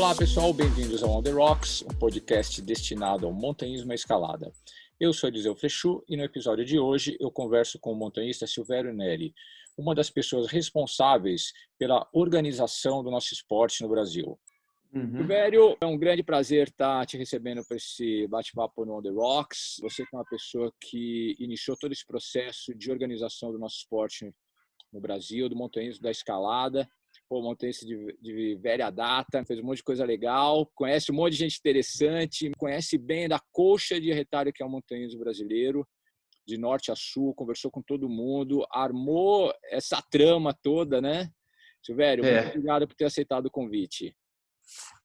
Olá pessoal, bem-vindos ao On The Rocks, um podcast destinado ao montanhismo e à escalada. Eu sou Eliseu Frechu e no episódio de hoje eu converso com o montanhista Silvério Neri, uma das pessoas responsáveis pela organização do nosso esporte no Brasil. Silvério, é um grande prazer estar te recebendo para esse bate-papo no On The Rocks. Você é uma pessoa que iniciou todo esse processo de organização do nosso esporte no Brasil, do montanhismo, da escalada. Pô, montanhista de velha data, fez um monte de coisa legal, conhece um monte de gente interessante, conhece bem da colcha de retalho que é o montanhismo brasileiro, de norte a sul, conversou com todo mundo, armou essa trama toda, né? Silvério, muito obrigado por ter aceitado o convite.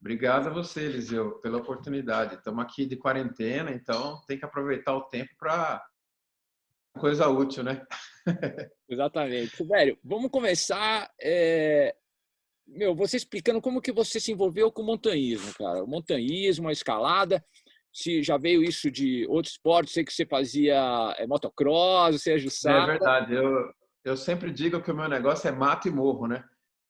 Obrigado a você, Eliseu, pela oportunidade. Estamos aqui de quarentena, então tem que aproveitar o tempo para coisa útil, né? Exatamente. Silvério, vamos começar você explicando como que você se envolveu com o montanhismo, cara. O montanhismo, a escalada, se já veio isso de outros esportes, sei que você fazia motocross, você é É jussara. verdade. Eu sempre digo que o meu negócio é mato e morro, né?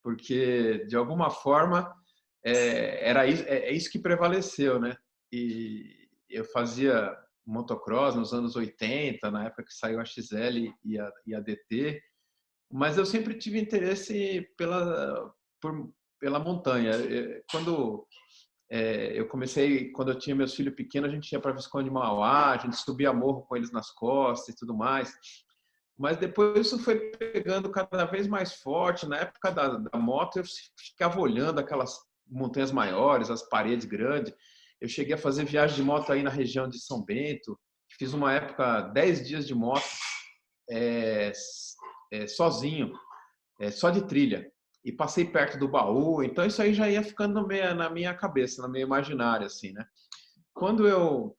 Porque, de alguma forma, é isso que prevaleceu, né? E eu fazia motocross nos anos 80, na época que saiu a XL e a DT, mas eu sempre tive interesse pela montanha. Eu comecei, quando eu tinha meus filhos pequenos, a gente ia para Visconde de Mauá, a gente subia morro com eles nas costas e tudo mais. Mas depois isso foi pegando cada vez mais forte. Na época da moto, eu ficava olhando aquelas montanhas maiores, as paredes grandes. Eu cheguei a fazer viagem de moto aí na região de São Bento. Fiz uma época 10 dias de moto sozinho, só de trilha. E passei perto do baú. Então isso aí já ia ficando na minha cabeça, na minha imaginária, assim, né? Quando eu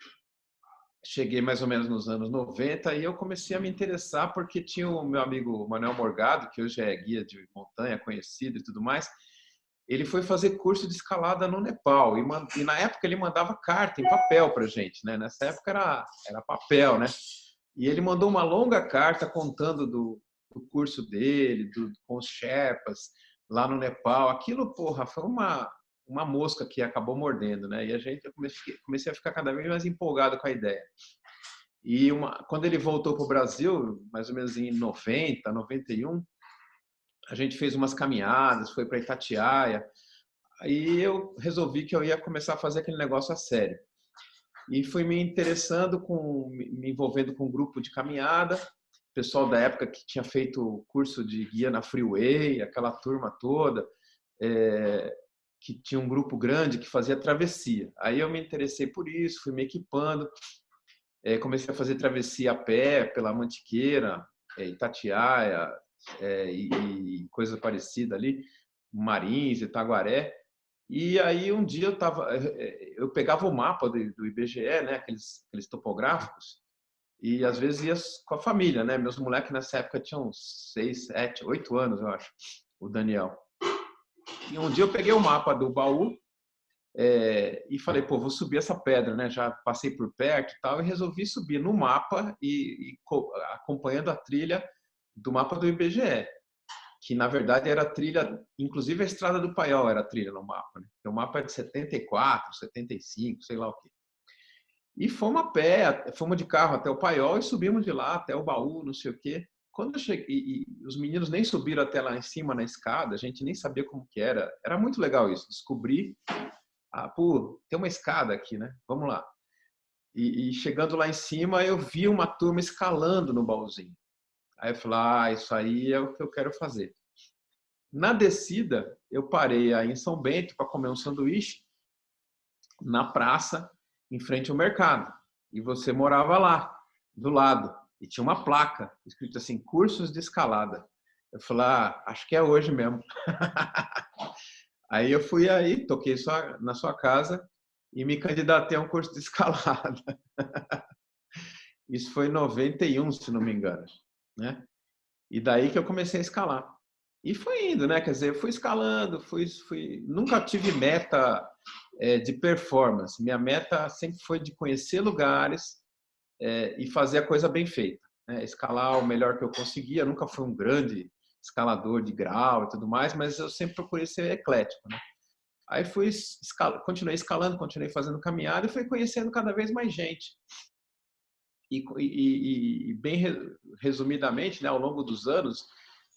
cheguei mais ou menos nos anos 90 e eu comecei a me interessar porque tinha o meu amigo Manuel Morgado, que hoje é guia de montanha, conhecido e tudo mais. Ele foi fazer curso de escalada no Nepal e na época ele mandava carta em papel para gente, né? Nessa época era papel, né? E ele mandou uma longa carta contando do curso dele, com os Sherpas lá no Nepal. Aquilo, porra, foi uma mosca que acabou mordendo, né? E eu comecei a ficar cada vez mais empolgado com a ideia. E quando ele voltou para o Brasil, mais ou menos em 90, 91, a gente fez umas caminhadas, foi para Itatiaia. Aí eu resolvi que eu ia começar a fazer aquele negócio a sério. E fui me interessando, me envolvendo com um grupo de caminhada, pessoal da época que tinha feito curso de guia na Freeway, aquela turma toda, que tinha um grupo grande que fazia travessia. Aí eu me interessei por isso, fui me equipando, comecei a fazer travessia a pé pela Mantiqueira, Itatiaia e coisa parecida ali, Marins, Itaguaré. E aí um dia eu pegava o mapa do IBGE, né, aqueles topográficos, e às vezes ia com a família, né? Meus moleques nessa época tinham 6, 7, 8 anos, eu acho, o Daniel. E um dia eu peguei o mapa do baú e falei, pô, vou subir essa pedra, né? Já passei por perto e tal, e resolvi subir no mapa acompanhando a trilha do mapa do IBGE, que na verdade era a trilha, inclusive a Estrada do Paiol era a trilha no mapa, né? O mapa é de 74, 75, sei lá o quê. E fomos a pé, fomos de carro até o Paiol e subimos de lá até o baú, não sei o quê. Quando eu cheguei, e os meninos nem subiram até lá em cima na escada, a gente nem sabia como que era. Era muito legal isso, descobrir, pô, tem uma escada aqui, né? Vamos lá. E chegando lá em cima, eu vi uma turma escalando no baúzinho. Aí eu falei, isso aí é o que eu quero fazer. Na descida, eu parei aí em São Bento para comer um sanduíche na praça, em frente ao mercado. E você morava lá, do lado. E tinha uma placa escrito assim, cursos de escalada. Eu falei, acho que é hoje mesmo. Aí eu fui aí, toquei na sua casa e me candidatei a um curso de escalada. Isso foi em 91, se não me engano, né? E daí que eu comecei a escalar. E foi indo, né? Quer dizer, eu fui escalando, nunca tive meta de performance. Minha meta sempre foi de conhecer lugares e fazer a coisa bem feita, né? Escalar o melhor que eu conseguia. Eu nunca fui um grande escalador de grau e tudo mais, mas eu sempre procurei ser eclético, né? Aí continuei escalando, continuei fazendo caminhada e fui conhecendo cada vez mais gente. E bem resumidamente, né, ao longo dos anos,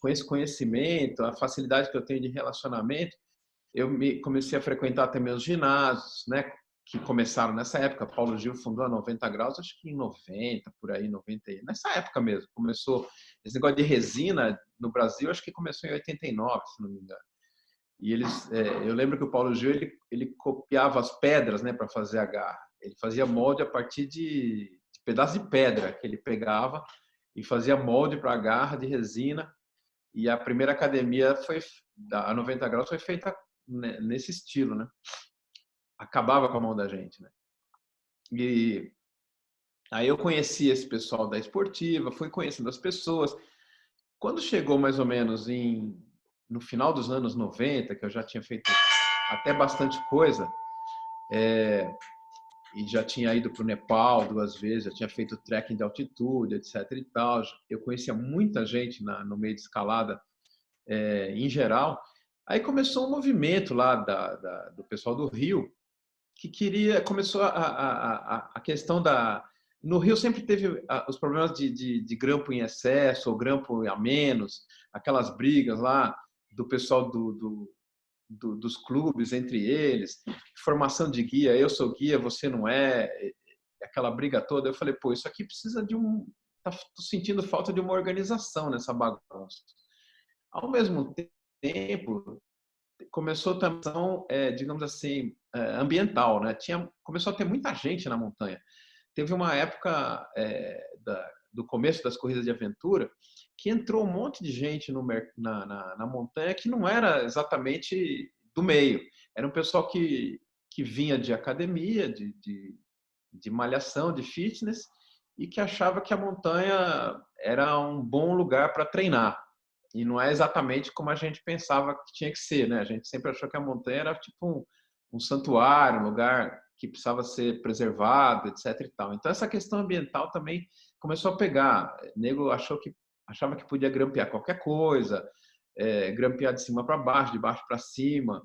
com esse conhecimento, a facilidade que eu tenho de relacionamento, comecei a frequentar também os ginásios, né, que começaram nessa época. Paulo Gil fundou a 90 Graus, acho que em 90, por aí, 90, nessa época mesmo. Começou esse negócio de resina no Brasil, acho que começou em 89, se não me engano. E eu lembro que o Paulo Gil ele copiava as pedras, né, para fazer a garra. Ele fazia molde a partir de pedaço de pedra que ele pegava e fazia molde para a garra de resina. E a primeira academia a 90 Graus foi feita nesse estilo, né? Acabava com a mão da gente, né? E aí eu conheci esse pessoal da esportiva, fui conhecendo as pessoas. Quando chegou mais ou menos no final dos anos 90, que eu já tinha feito até bastante coisa, e já tinha ido para o Nepal 2 vezes, já tinha feito trekking de altitude, etc. e tal. Eu conhecia muita gente no meio de escalada, em geral. Aí começou um movimento lá do pessoal do Rio, que começou a questão no Rio sempre teve os problemas de grampo em excesso ou grampo a menos, aquelas brigas lá do pessoal dos clubes entre eles, formação de guia, eu sou guia, você não é, aquela briga toda. Eu falei, pô, isso aqui precisa tô sentindo falta de uma organização nessa bagunça. Ao mesmo tempo, começou também, digamos assim, ambiental, né? Começou a ter muita gente na montanha. Teve uma época do começo das corridas de aventura que entrou um monte de gente na montanha que não era exatamente do meio. Era um pessoal que vinha de academia, de malhação, de fitness, e que achava que a montanha era um bom lugar para treinar. E não é exatamente como a gente pensava que tinha que ser, né? A gente sempre achou que a montanha era tipo um santuário, um lugar que precisava ser preservado, etc. e tal. Então essa questão ambiental também começou a pegar. O nego achava que podia grampear qualquer coisa, grampear de cima para baixo, de baixo para cima.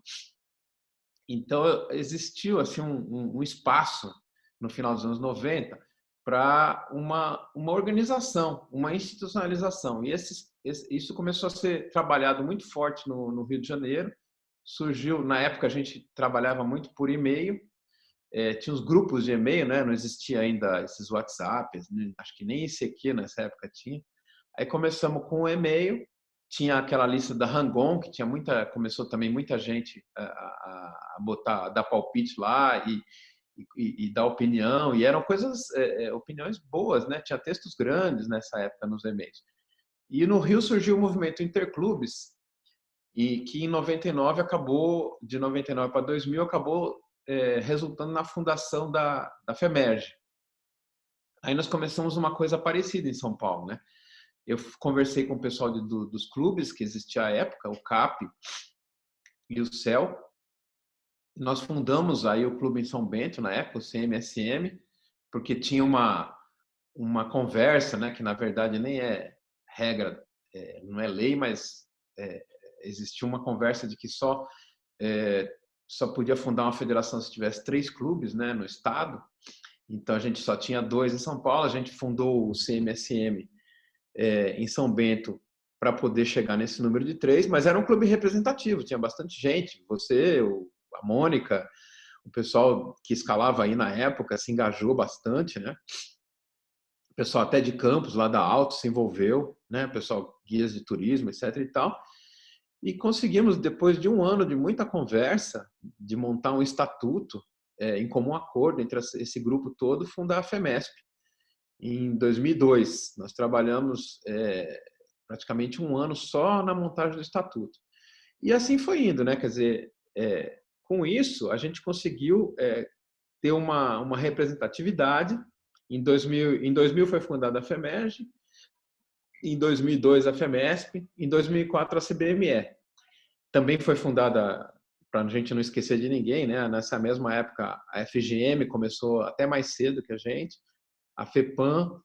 Então existiu assim um espaço no final dos anos 90 para uma organização, uma institucionalização. E isso começou a ser trabalhado muito forte no Rio de Janeiro. Surgiu, na época a gente trabalhava muito por e-mail, tinha os grupos de e-mail, né? Não existia ainda esses WhatsApps, né? Acho que nem ICQ nessa época tinha. Aí começamos com o e-mail, tinha aquela lista da Rangon, que começou também muita gente a dar palpite lá e dar opinião, e eram opiniões boas, né? Tinha textos grandes nessa época nos e-mails. E no Rio surgiu o movimento Interclubes, e que em 99 de 99 para 2000 acabou resultando na fundação da FEMERGE. Aí nós começamos uma coisa parecida em São Paulo, né? Eu conversei com o pessoal dos clubes que existia à época, o CAP e o CEL. Nós fundamos aí o clube em São Bento, na época, o CMSM, porque tinha uma conversa, né, que na verdade nem é regra, não é lei, mas existia uma conversa de que só podia fundar uma federação se tivesse 3 clubes, né, no estado. Então a gente só tinha 2 em São Paulo. A gente fundou o CMSM em São Bento para poder chegar nesse número de 3, mas era um clube representativo, tinha bastante gente. Você, a Mônica, o pessoal que escalava aí na época se engajou bastante, né? O pessoal até de Campos, lá da Alto, se envolveu, né? O pessoal, guias de turismo, etc. e tal. E conseguimos, depois de um ano de muita conversa, de montar um estatuto em comum acordo entre esse grupo todo, fundar a FEMESP. Em 2002, nós trabalhamos praticamente um ano só na montagem do estatuto. E assim foi indo, né? Quer dizer, com isso, a gente conseguiu ter uma representatividade. Em 2000 foi fundada a FEMERGE, em 2002 a FEMESP, em 2004 a CBME. Também foi fundada, para a gente não esquecer de ninguém, né? Nessa mesma época a FGM começou até mais cedo que a gente, a FEPAM,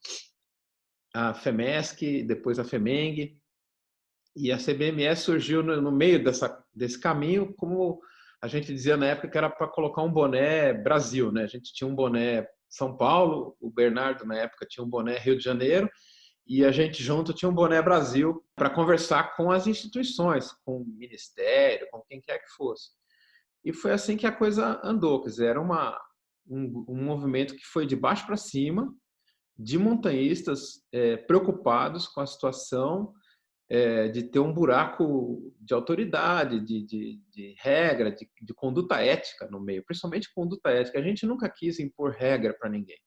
a FEMESC, depois a FEMENG, e a CBME surgiu no meio desse caminho como a gente dizia na época que era para colocar um boné Brasil, né? A gente tinha um boné São Paulo, o Bernardo na época tinha um boné Rio de Janeiro, e a gente junto tinha um boné Brasil para conversar com as instituições, com o ministério, com quem quer que fosse. E foi assim que a coisa andou, quer dizer, era um movimento que foi de baixo para cima, de montanhistas preocupados com a situação, de ter um buraco de autoridade, de regra, de conduta ética no meio, principalmente conduta ética. A gente nunca quis impor regra para ninguém.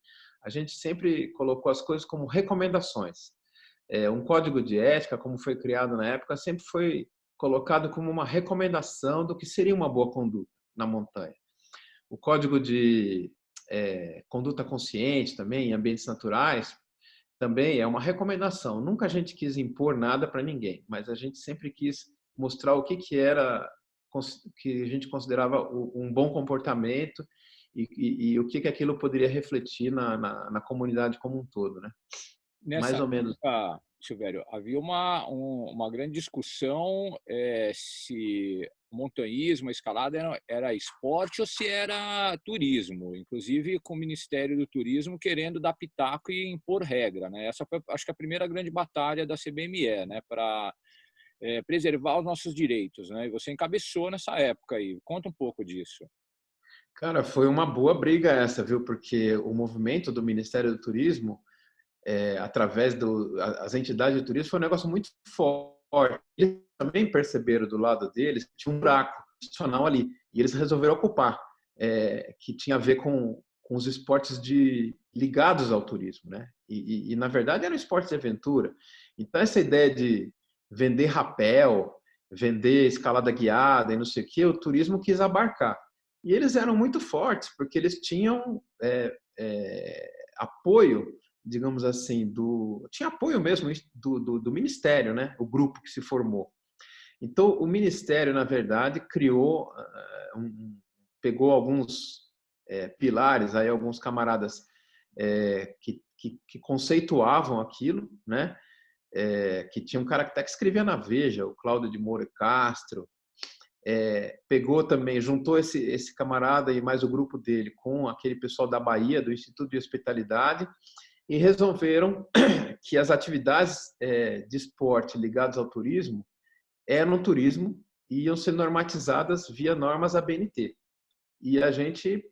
A gente sempre colocou as coisas como recomendações. Um código de ética, como foi criado na época, sempre foi colocado como uma recomendação do que seria uma boa conduta na montanha. O código de conduta consciente também, em ambientes naturais, também é uma recomendação. Nunca a gente quis impor nada para ninguém, mas a gente sempre quis mostrar o que era, que a gente considerava um bom comportamento e o que aquilo poderia refletir na comunidade como um todo, né? Nessa Mais ou menos. época, Silvério, havia uma grande discussão se montanhismo, a escalada era esporte ou se era turismo, inclusive com o Ministério do Turismo querendo dar pitaco e impor regra, né? Essa foi, acho que, a primeira grande batalha da CBME, né? Para preservar os nossos direitos, né? E você encabeçou nessa época aí. Conta um pouco disso. Cara, foi uma boa briga essa, viu? Porque o movimento do Ministério do Turismo através das entidades de turismo foi um negócio muito forte. Eles também perceberam do lado deles que tinha um buraco institucional ali e eles resolveram ocupar, que tinha a ver com os esportes ligados ao turismo, né? E na verdade era um esporte de aventura. Então essa ideia de vender rapel, vender escalada guiada e não sei o que, o turismo quis abarcar. E eles eram muito fortes porque eles tinham apoio, digamos assim, tinha apoio mesmo do Ministério, né? O grupo que se formou. Então, o Ministério, na verdade, criou, pegou alguns pilares, aí alguns camaradas que conceituavam aquilo, né? Que tinha um cara que até que escrevia na Veja, o Cláudio de Moura Castro, pegou também, juntou esse camarada e mais o grupo dele com aquele pessoal da Bahia, do Instituto de Hospitalidade, e resolveram que as atividades de esporte ligadas ao turismo no turismo e iam ser normatizadas via normas ABNT. E a gente,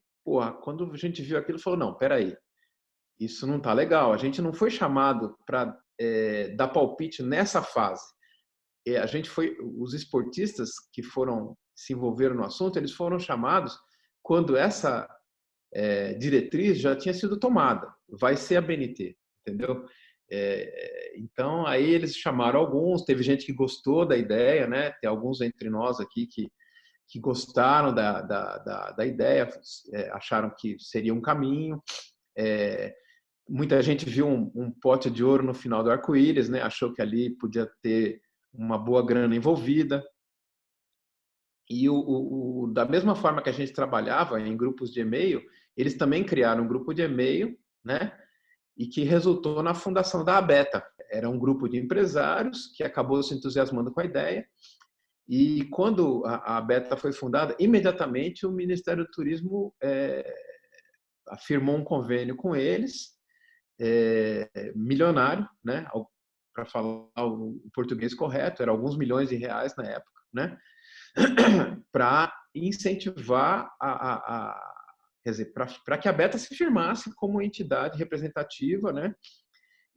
quando a gente viu aquilo, falou, não, peraí, isso não está legal. A gente não foi chamado para dar palpite nessa fase. A gente os esportistas que se envolveram no assunto, eles foram chamados quando essa diretriz já tinha sido tomada, vai ser a BNT, entendeu? Então, aí eles chamaram alguns, teve gente que gostou da ideia, né? Tem alguns entre nós aqui que gostaram da ideia, acharam que seria um caminho. Muita gente viu um pote de ouro no final do arco-íris, né? Achou que ali podia ter uma boa grana envolvida. E da mesma forma que a gente trabalhava em grupos de e-mail, eles também criaram um grupo de e-mail, né? E que resultou na fundação da ABETA. Era um grupo de empresários que acabou se entusiasmando com a ideia. E quando a ABETA foi fundada, imediatamente o Ministério do Turismo afirmou um convênio com eles, milionário, né? Para falar o português correto, era alguns milhões de reais na época, né? Para incentivar quer dizer, para que a Beta se firmasse como entidade representativa, né?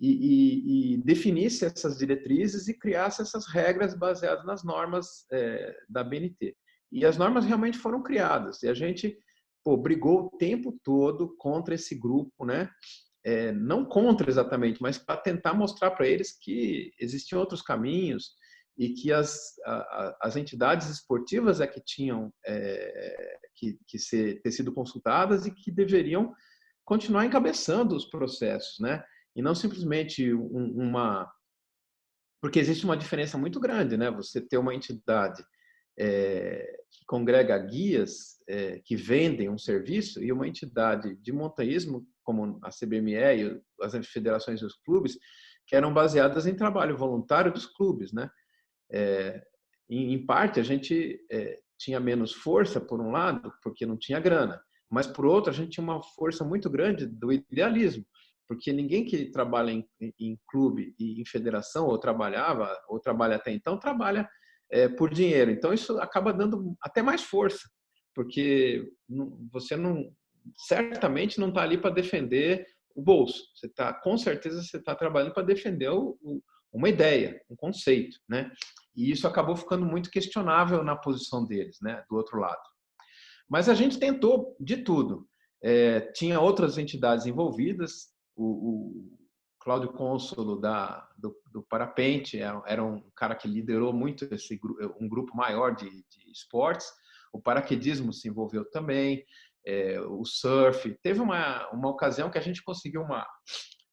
E definisse essas diretrizes e criasse essas regras baseadas nas normas da BNT. E as normas realmente foram criadas. E a gente brigou o tempo todo contra esse grupo, né? Não contra exatamente, mas para tentar mostrar para eles que existiam outros caminhos e que as entidades esportivas que tinham ter sido consultadas e que deveriam continuar encabeçando os processos, né? E não simplesmente porque existe uma diferença muito grande, né? Você ter uma entidade que congrega guias que vendem um serviço e uma entidade de montanhismo como a CBME e as federações dos clubes que eram baseadas em trabalho voluntário dos clubes, né? Em parte a gente tinha menos força, por um lado, porque não tinha grana, mas, por outro, a gente tinha uma força muito grande do idealismo, porque ninguém que trabalha em clube e em federação, ou trabalhava, ou trabalha até então, trabalha por dinheiro. Então, isso acaba dando até mais força, porque você não, certamente não está ali para defender o bolso. Com certeza, você está trabalhando para defender uma ideia, um conceito, né? E isso acabou ficando muito questionável na posição deles, né? Do outro lado. Mas a gente tentou de tudo. Tinha outras entidades envolvidas. O Cláudio Consolo do Parapente era um cara que liderou muito um grupo maior de esportes. O paraquedismo se envolveu também, o surf. Teve uma ocasião que a gente conseguiu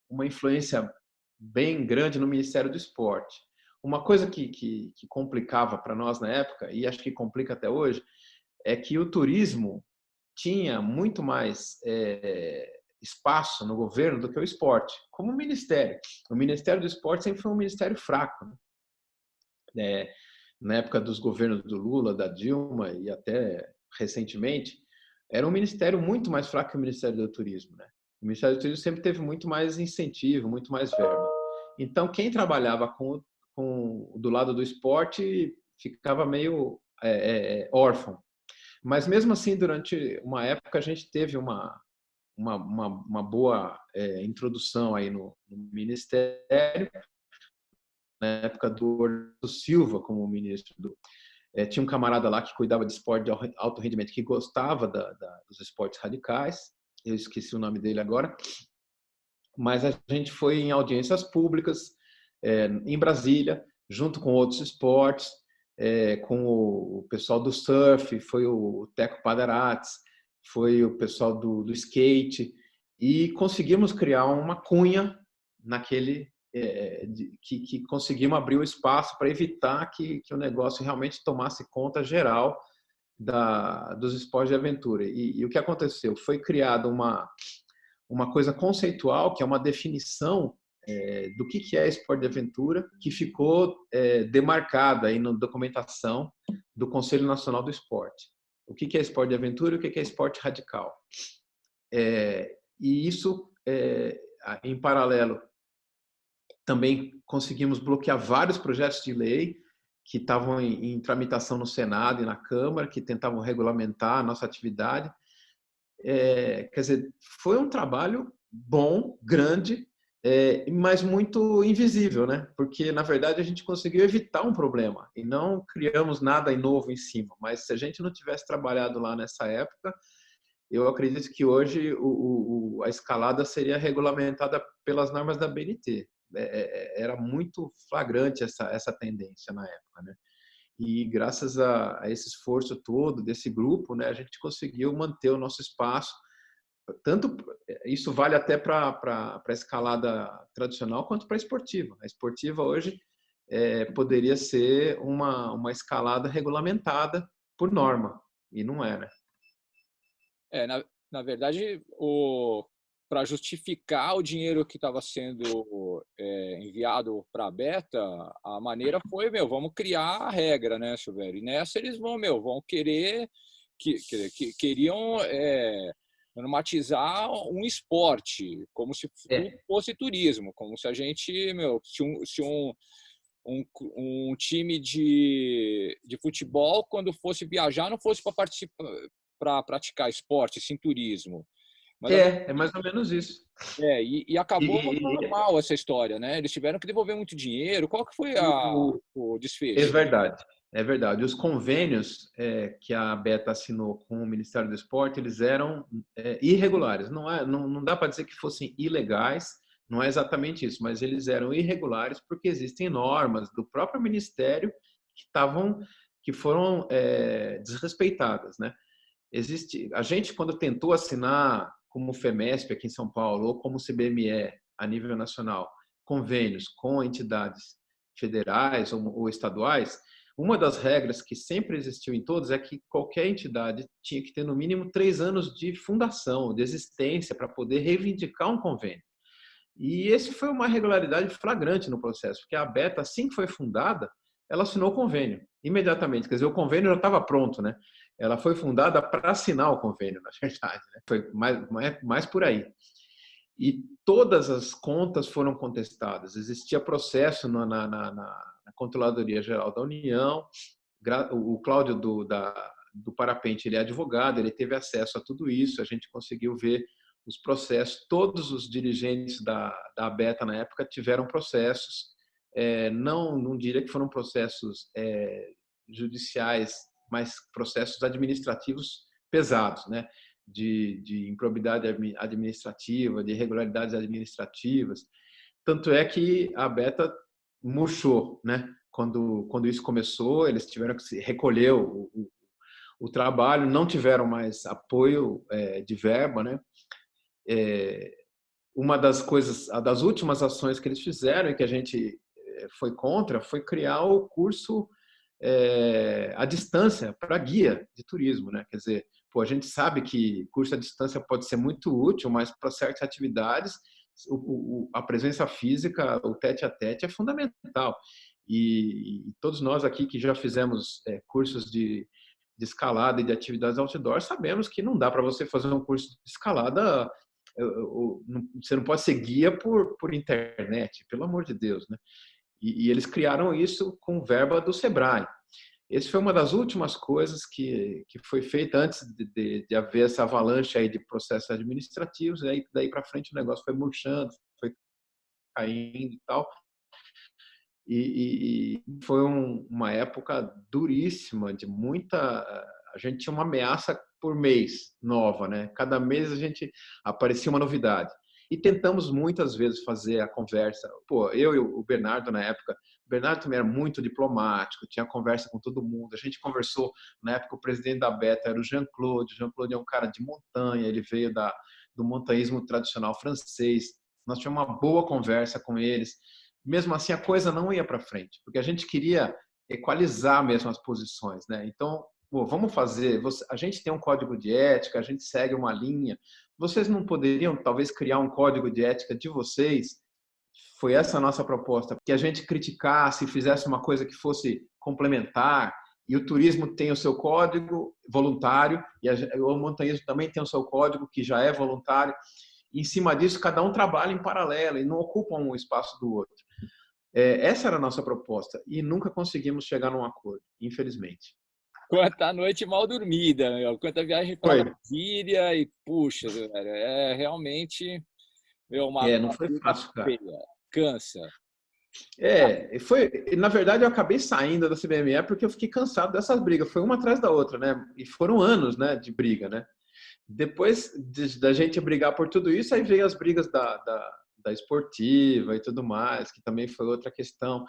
uma influência bem grande no Ministério do Esporte. Uma coisa que complicava para nós na época, e acho que complica até hoje, é que o turismo tinha muito mais espaço no governo do que o esporte, como o Ministério. O Ministério do Esporte sempre foi um ministério fraco, né? Na época dos governos do Lula, da Dilma e até recentemente, era um ministério muito mais fraco que o Ministério do Turismo, né? O Ministério do Turismo sempre teve muito mais incentivo, muito mais verba. Então, quem trabalhava do lado do esporte ficava meio órfão. Mas mesmo assim, durante uma época, a gente teve uma boa introdução aí no Ministério, na época do Orlando Silva como ministro. Tinha um camarada lá que cuidava de esporte de alto rendimento, que gostava dos esportes radicais, eu esqueci o nome dele agora, mas a gente foi em audiências públicas em Brasília, junto com outros esportes, com o pessoal do surf, foi o Teco Padarates, foi o pessoal do skate, e conseguimos criar uma cunha naquele que conseguimos abrir o espaço para evitar que o negócio realmente tomasse conta geral dos esportes de aventura. E o que aconteceu? Foi criada uma coisa conceitual, que é uma definição do que é esporte de aventura, que ficou demarcada aí na documentação do Conselho Nacional do Esporte. O que é esporte de aventura e o que é esporte radical. E isso, em paralelo, também conseguimos bloquear vários projetos de lei que estavam em tramitação no Senado e na Câmara, que tentavam regulamentar a nossa atividade. Quer dizer, foi um trabalho bom, grande, mas muito invisível, né? Porque, na verdade, a gente conseguiu evitar um problema e não criamos nada novo em cima. Mas se a gente não tivesse trabalhado lá nessa época, eu acredito que hoje a escalada seria regulamentada pelas normas da BNT. Era muito flagrante essa tendência na época, né? E graças a esse esforço todo desse grupo, né, a gente conseguiu manter o nosso espaço. Tanto isso vale até para a escalada tradicional quanto para a esportiva. A esportiva hoje poderia ser uma escalada regulamentada por norma, e não é, né? Na verdade, para justificar o dinheiro que estava sendo enviado para a Beta, a maneira foi, vamos criar a regra, né, Silvério? E nessa eles vão querer, queriam normatizar um esporte, como se tudo fosse turismo, como se a gente, se um time de futebol, quando fosse viajar, não fosse para participar, para praticar esporte, sim, turismo. Mas é mais ou menos isso. E acabou mal essa história, né? Eles tiveram que devolver muito dinheiro. Qual que foi o desfecho? É verdade, é verdade. Os convênios que a Beta assinou com o Ministério do Esporte, eles eram irregulares. Não dá para dizer que fossem ilegais, não é exatamente isso, mas eles eram irregulares porque existem normas do próprio Ministério que foram desrespeitadas, né? A gente, quando tentou assinar como FEMESP aqui em São Paulo ou como CBME a nível nacional, convênios com entidades federais ou estaduais, uma das regras que sempre existiu em todos é que qualquer entidade tinha que ter no mínimo 3 anos de fundação, de existência, para poder reivindicar um convênio. E esse foi uma irregularidade flagrante no processo, porque a Beta, assim que foi fundada, ela assinou o convênio. imediatamente. Quer dizer, o convênio já estava pronto, né? Ela foi fundada para assinar o convênio, na verdade, né? Foi mais por aí. E todas as contas foram contestadas. Existia processo na Controladoria Geral da União. O Cláudio do Parapente, ele é advogado, ele teve acesso a tudo isso. A gente conseguiu ver os processos. Todos os dirigentes da Abeta na época tiveram processos. Não diria que foram processos judiciais, mas processos administrativos pesados, né? De improbidade administrativa, de irregularidades administrativas. Tanto é que a Beta murchou, né? Quando isso começou, eles tiveram que se recolher o trabalho, não tiveram mais apoio de verba, né? Uma das últimas ações que eles fizeram e que a gente foi contra foi criar o curso à distância para guia de turismo, né? Quer dizer, pô, a gente sabe que curso à distância pode ser muito útil, mas para certas atividades a presença física, o tete-a-tete é fundamental. E todos nós aqui que já fizemos cursos de escalada e de atividades outdoor sabemos que não dá para você fazer um curso de escalada, você não pode ser guia por internet, pelo amor de Deus, né? E eles criaram isso com verba do Sebrae. Essa foi uma das últimas coisas que foi feita antes de haver essa avalanche aí de processos administrativos. E aí, daí para frente, o negócio foi murchando, foi caindo e tal. E foi uma época duríssima, de muita... A gente tinha uma ameaça por mês nova, né? Cada mês a gente aparecia uma novidade. E tentamos muitas vezes fazer a conversa. Pô, eu e o Bernardo na época, o Bernardo também era muito diplomático, tinha conversa com todo mundo. A gente conversou, na época o presidente da Beta era o Jean-Claude. O Jean-Claude é um cara de montanha, ele veio do montanhismo tradicional francês. Nós tivemos uma boa conversa com eles. Mesmo assim, a coisa não ia para frente, porque a gente queria equalizar mesmo as posições, né? Então, pô, vamos fazer, a gente tem um código de ética, a gente segue uma linha. Vocês não poderiam, talvez, criar um código de ética de vocês? Foi essa a nossa proposta, que a gente criticasse, fizesse uma coisa que fosse complementar. E o turismo tem o seu código voluntário, e o montanhismo também tem o seu código, que já é voluntário. E, em cima disso, cada um trabalha em paralelo e não ocupam um espaço do outro. Essa era a nossa proposta e nunca conseguimos chegar num acordo, infelizmente. Quanta noite mal dormida, meu. Quanta viagem para Brasília e, puxa, velho, realmente não foi fácil, cara. feia, cansa. Na verdade, eu acabei saindo da CBME porque eu fiquei cansado dessas brigas. Foi uma atrás da outra, né? E foram anos, né, de briga, né? Depois da gente brigar por tudo isso, aí veio as brigas da esportiva e tudo mais, que também foi outra questão.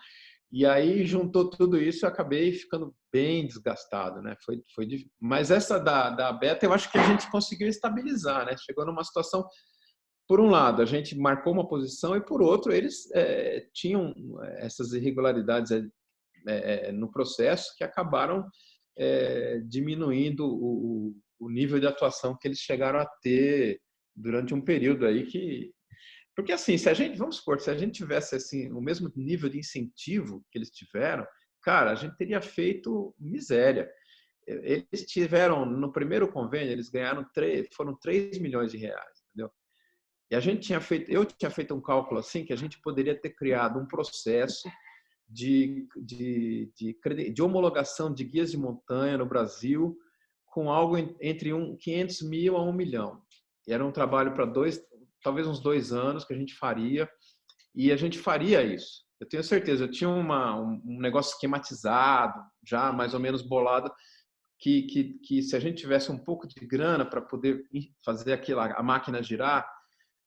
E aí juntou tudo isso e acabei ficando bem desgastado, né? Mas essa da Beta, eu acho que a gente conseguiu estabilizar, né? Chegou numa situação, por um lado, a gente marcou uma posição e, por outro, eles tinham essas irregularidades no processo que acabaram diminuindo o nível de atuação que eles chegaram a ter durante um período aí que... Porque, assim, vamos supor, se a gente tivesse assim, o mesmo nível de incentivo que eles tiveram, cara, a gente teria feito miséria. Eles tiveram, no primeiro convênio, eles ganharam foram 3 milhões de reais, entendeu? E eu tinha feito um cálculo assim, que a gente poderia ter criado um processo de homologação de guias de montanha no Brasil com algo entre 500 mil a 1 milhão. E era um trabalho para talvez uns 2 anos que a gente faria, e a gente faria isso. Eu tenho certeza, eu tinha um negócio esquematizado, já mais ou menos bolado, que se a gente tivesse um pouco de grana para poder fazer a máquina girar,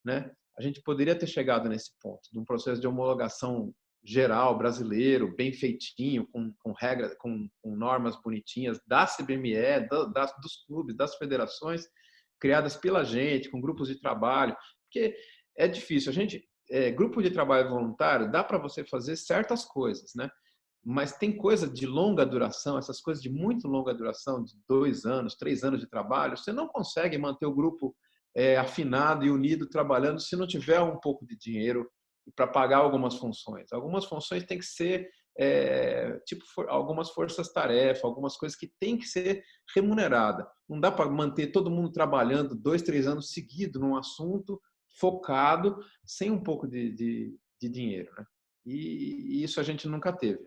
né, a gente poderia ter chegado nesse ponto, de um processo de homologação geral, brasileiro, bem feitinho, com regras, com normas bonitinhas, da CBME, dos clubes, das federações, criadas pela gente, com grupos de trabalho, porque é difícil. Grupo de trabalho voluntário, dá para você fazer certas coisas, né? Mas tem coisa de longa duração, essas coisas de muito longa duração, de 2 anos, 3 anos de trabalho, você não consegue manter o grupo afinado e unido trabalhando se não tiver um pouco de dinheiro para pagar algumas funções. Algumas funções têm que ser tipo algumas forças-tarefa, algumas coisas que tem que ser remunerada. Não dá para manter todo mundo trabalhando 2, 3 anos seguidos num assunto, focado, sem um pouco de dinheiro, né? E isso a gente nunca teve.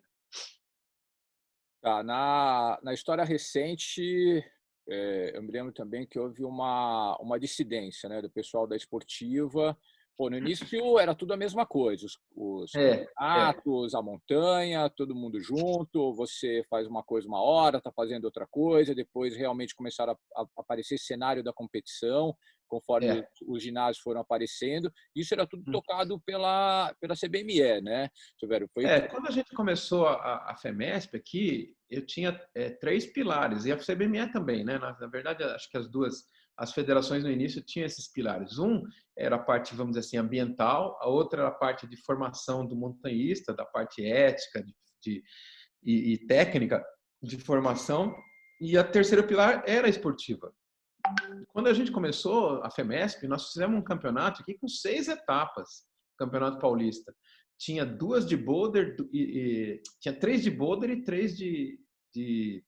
Tá, na história recente, eu me lembro também que houve uma dissidência, né, do pessoal da esportiva. Pô, no início era tudo a mesma coisa, os É, é. campeonatos, a montanha, todo mundo junto, você faz uma coisa uma hora, está fazendo outra coisa, depois realmente começaram a aparecer cenário da competição, conforme É. os ginásios foram aparecendo. Isso era tudo tocado pela CBME, né, Silvério? Foi. Quando a gente começou a FEMESP aqui, eu tinha 3 pilares, e a CBME também, né? Na verdade, acho que as federações no início tinham esses pilares. Um era a parte, vamos dizer assim, ambiental, a outra era a parte de formação do montanhista, da parte ética e técnica de formação, e a terceira pilar era a esportiva. Quando a gente começou a FEMESP, nós fizemos um campeonato aqui com 6 etapas, Campeonato Paulista. Tinha 2 de boulder, tinha 3 de boulder e 3 de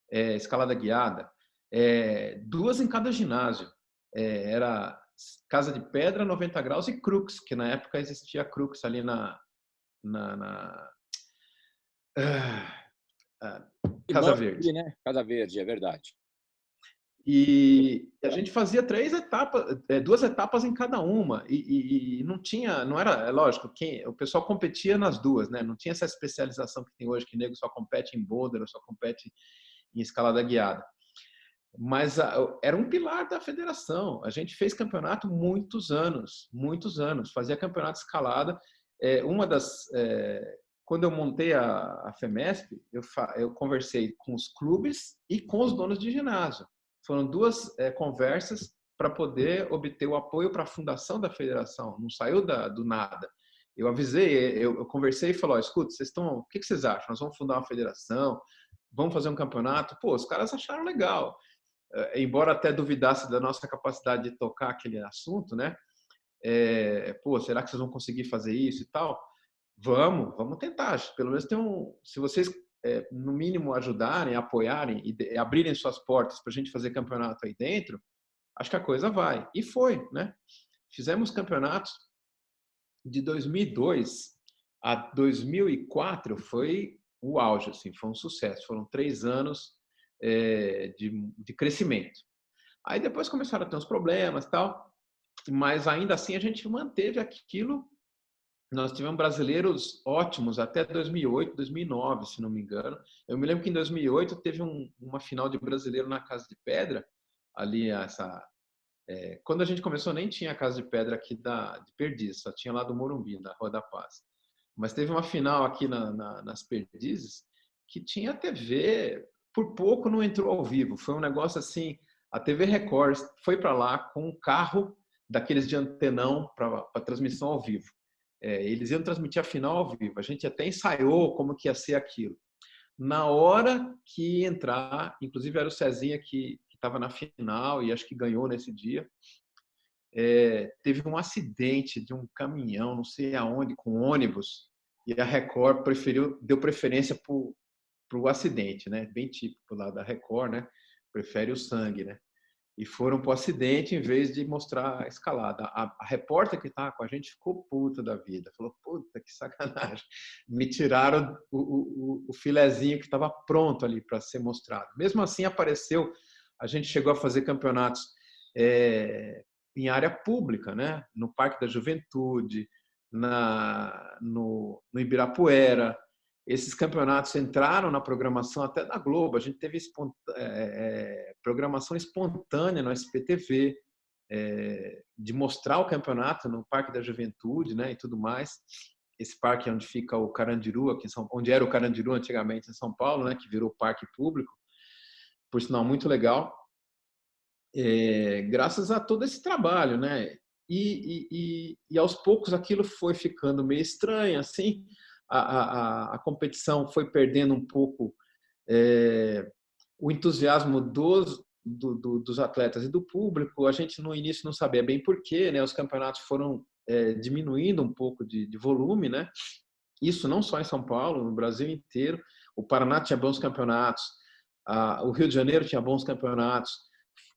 escalada guiada. 2 em cada ginásio. Era Casa de Pedra, 90 graus e Crux, que na época existia a Crux ali na E Casa Verde. Murphy, né? Casa Verde, é verdade. E a gente fazia 3 etapas, 2 etapas em cada uma. E não tinha, não era, é lógico, o pessoal competia nas duas, né? Não tinha essa especialização que tem hoje, que nego só compete em boulder ou só compete em escalada guiada. Mas era um pilar da federação. A gente fez campeonato muitos anos, fazia campeonato escalada. Quando eu montei a FEMESP, eu conversei com os clubes e com os donos de ginásio. Foram 2 conversas para poder obter o apoio para a fundação da federação. Não saiu do nada. Eu avisei, eu conversei e falei: escuta, o que vocês acham? Nós vamos fundar uma federação, vamos fazer um campeonato? Pô, os caras acharam legal. Embora até duvidasse da nossa capacidade de tocar aquele assunto, né? Pô, será que vocês vão conseguir fazer isso e tal? Vamos tentar. Pelo menos se vocês no mínimo ajudarem, apoiarem e abrirem suas portas para a gente fazer campeonato aí dentro, acho que a coisa vai. E foi, né? Fizemos campeonatos de 2002 a 2004, foi o auge, assim, foi um sucesso. Foram 3 anos de crescimento. Aí depois começaram a ter uns problemas, tal, mas ainda assim a gente manteve aquilo. Nós tivemos brasileiros ótimos até 2008, 2009, se não me engano. Eu me lembro que em 2008 teve uma final de brasileiro na Casa de Pedra, ali quando a gente começou nem tinha a Casa de Pedra aqui de Perdizes, só tinha lá do Morumbi, da Rua da Paz. Mas teve uma final aqui nas Perdizes que tinha TV, por pouco não entrou ao vivo. Foi um negócio assim, a TV Record foi para lá com um carro daqueles de antenão para transmissão ao vivo. Eles iam transmitir a final ao vivo. A gente até ensaiou como que ia ser aquilo. Na hora que ia entrar, inclusive era o Cezinha que estava na final e acho que ganhou nesse dia, teve um acidente de um caminhão, não sei aonde, com ônibus, e a Record deu preferência para o acidente, né? Bem típico lá da Record, né? Prefere o sangue, né? E foram para o acidente em vez de mostrar a escalada. A repórter que estava com a gente ficou puta da vida. Falou: puta, que sacanagem. Me tiraram o filezinho que estava pronto ali para ser mostrado. Mesmo assim, apareceu. A gente chegou a fazer campeonatos em área pública, né? No Parque da Juventude, no Ibirapuera. Esses campeonatos entraram na programação até da Globo. A gente teve programação espontânea no SPTV, de mostrar o campeonato no Parque da Juventude, né, e tudo mais. Esse parque é onde fica o Carandiru, onde era o Carandiru antigamente em São Paulo, né, que virou parque público, por sinal muito legal. Graças a todo esse trabalho, né? E aos poucos aquilo foi ficando meio estranho, assim. A competição foi perdendo um pouco o entusiasmo dos atletas e do público. A gente no início não sabia bem porquê, né? Os campeonatos foram diminuindo um pouco de volume, né? Isso não só em São Paulo, no Brasil inteiro. O Paraná tinha bons campeonatos, o Rio de Janeiro tinha bons campeonatos.